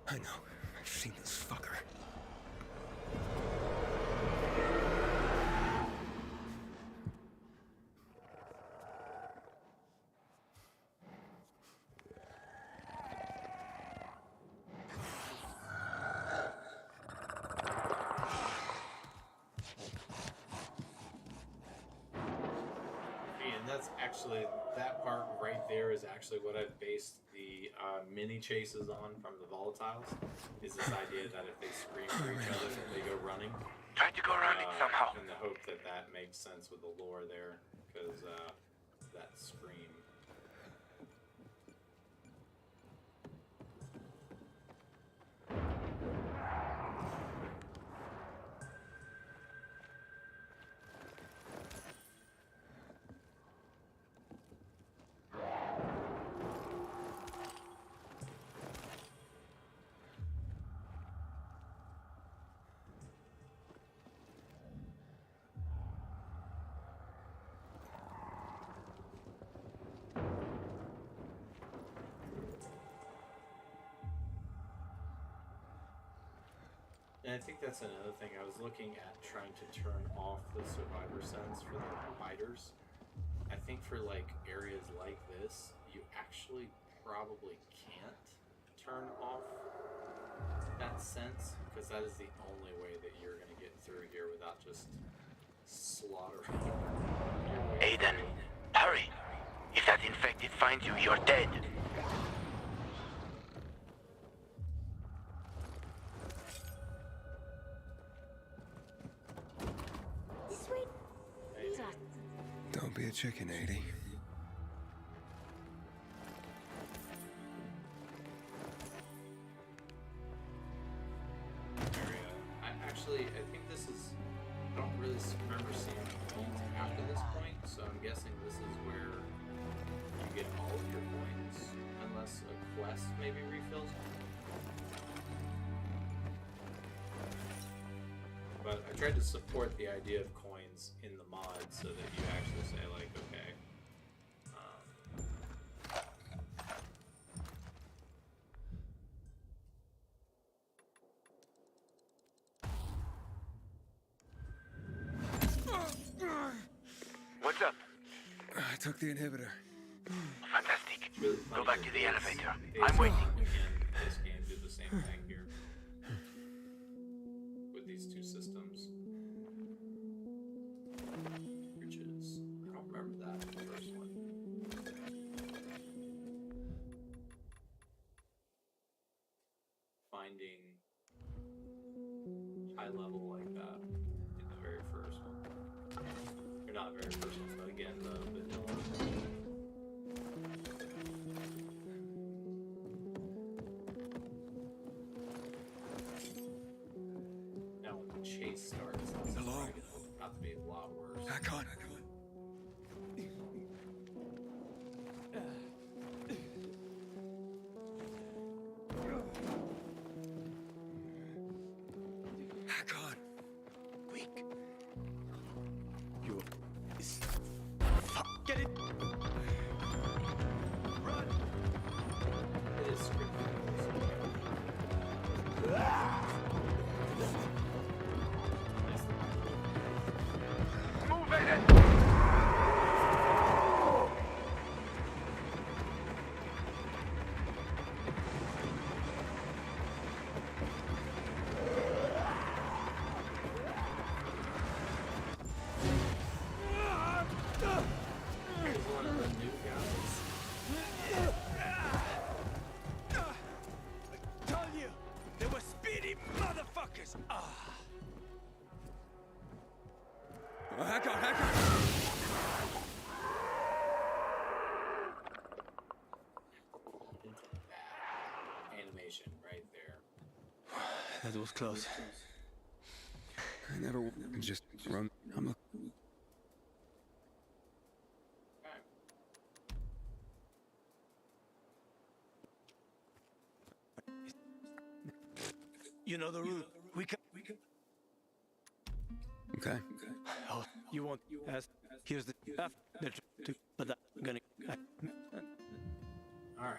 I know. I've seen this fucker. actually, that part right there is actually what I've based the mini chases on from the volatiles. Is this idea that if they scream for each other, then they go running. Try to go around it somehow. In the hope that that makes sense with the lore there, because that scream. And I think that's another thing. I was looking at trying to turn off the survivor sense for the fighters. I think for like areas like this, you actually probably can't turn off that sense, because that is the only way that you're going to get through here without just slaughtering your way Aiden, through. hurry. If that infected finds you, you're dead. Don't be a chicken, 80. I think this is, I don't really remember seeing coins after this point, so I'm guessing this is where you get all of your coins, unless a quest maybe refills. But I tried to support the idea of coins in the mod so that you actually say like, okay, What's up? I took the inhibitor. Fantastic. it's really Go funny back that to the Days- elevator. Days I'm Gone waiting. and this game did the same thing here with these two systems. Bridges. I don't remember that in the first one. Finding high level like that in the very first one. Or not very first one, but again, the vanilla. Now when the chase starts, it's Hello? probably about to be a lot worse. Back on. Back on. Quick. You. Get it. Run. It is scripted. Move it! Here's one of the new guys. Told you, they were speedy motherfuckers. Hack on, hack on. That animation right there. That was close. I never just run. I'm a Okay. You know the route. We can. okay. Oh, you won't ask. Here's the but I'm gonna. All right.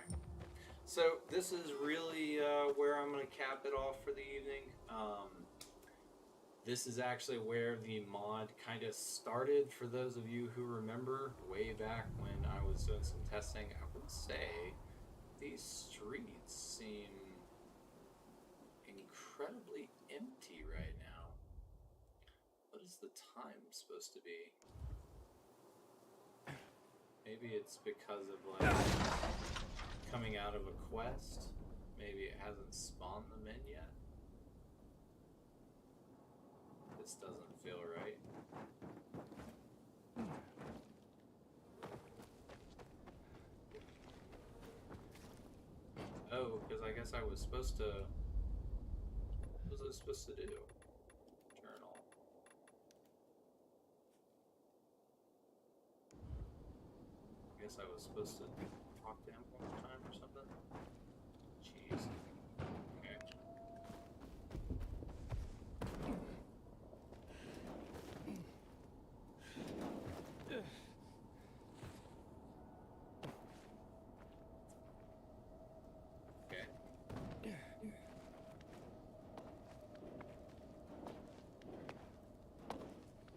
So this is really where I'm going to cap it off for the evening. This is actually where the mod kind of started. For those of you who remember, way back when I was doing some testing, I would say these streets seem incredibly empty right now. What is the time supposed to be? Maybe it's because of like coming out of a quest. Maybe it hasn't spawned them in yet. This doesn't feel right. Oh, because I guess I was supposed to. What was I supposed to do? Journal. I guess I was supposed to talk to him one more time or something. Jeez. Okay. Okay.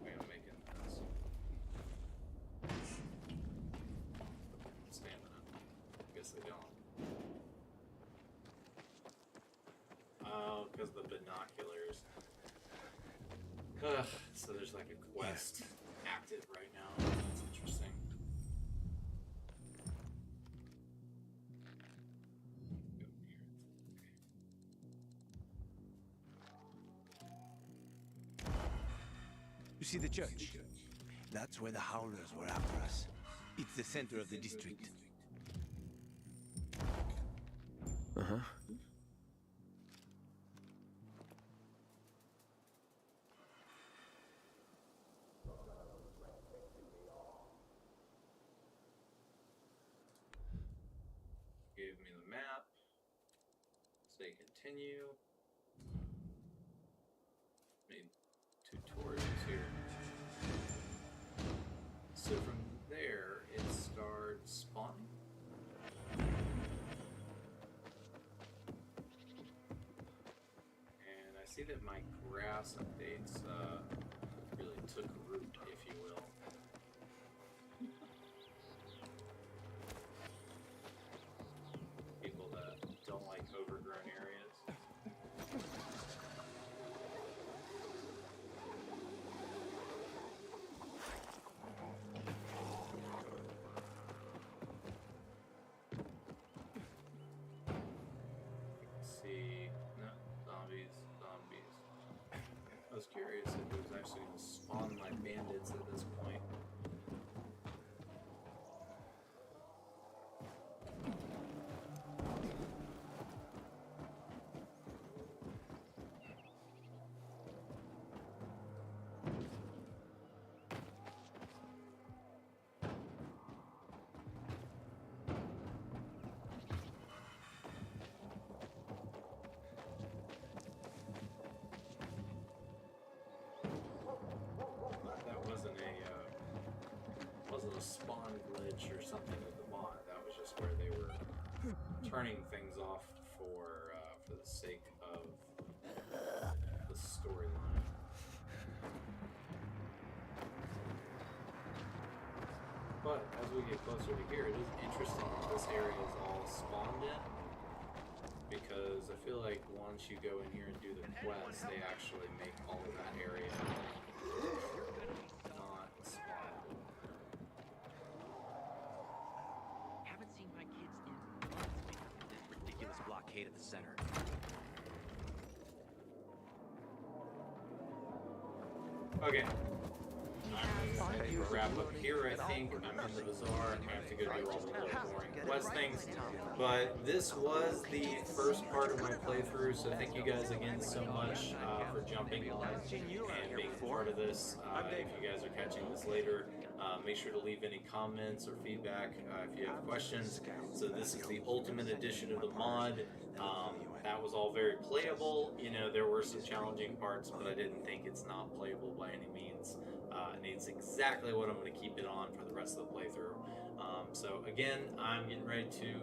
Wait, I'm making this. Stamina. Guess they don't. Oh, because the binoculars. Ugh, so there's like a quest active right now. That's interesting. Go here. You see the church? That's where the Howlers were after us. It's the center of the district. Uh-huh. Gave me the map. Say continue. Made tutorials here. So from there, it starts spawning. And I see that my grass updates really took root, if you will. People that don't like overgrown areas. See, no, zombies. I was curious if it was actually going to spawn my bandits at this point. That wasn't a spawn glitch or something with the mod. That was just where they were turning things off for the sake of the storyline. But as we get closer to here, it is interesting that this area is all spawned in. Because I feel like once you go in here and do the quest, they actually make all of that area not spawnable. Haven't seen my kids in months because of this ridiculous blockade at the center. Okay. I'm going to wrap up here, I think. I'm in the bazaar. I have to go do all the little boring quest things. But this was the first part of my playthrough, so thank you guys again so much for jumping on and being part of this. If you guys are catching this later, make sure to leave any comments or feedback if you have questions. So this is the ultimate edition of the mod. That was all very playable. You know, there were some challenging parts, but I didn't think it's not playable by any means. And it's exactly what I'm going to keep it on for the rest of the playthrough. So again, I'm getting ready to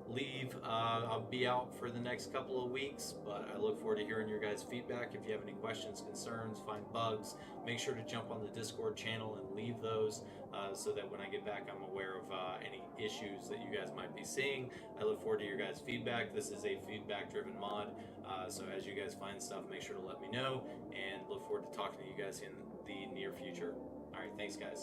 leave. I'll be out for the next couple of weeks, but I look forward to hearing your guys' feedback. If you have any questions, concerns, find bugs, make sure to jump on the Discord channel and leave those so that when I get back, I'm aware of any issues that you guys might be seeing. I look forward to your guys' feedback. This is a feedback-driven mod, so as you guys find stuff, make sure to let me know, and look forward to talking to you guys in the near future. All right, thanks, guys.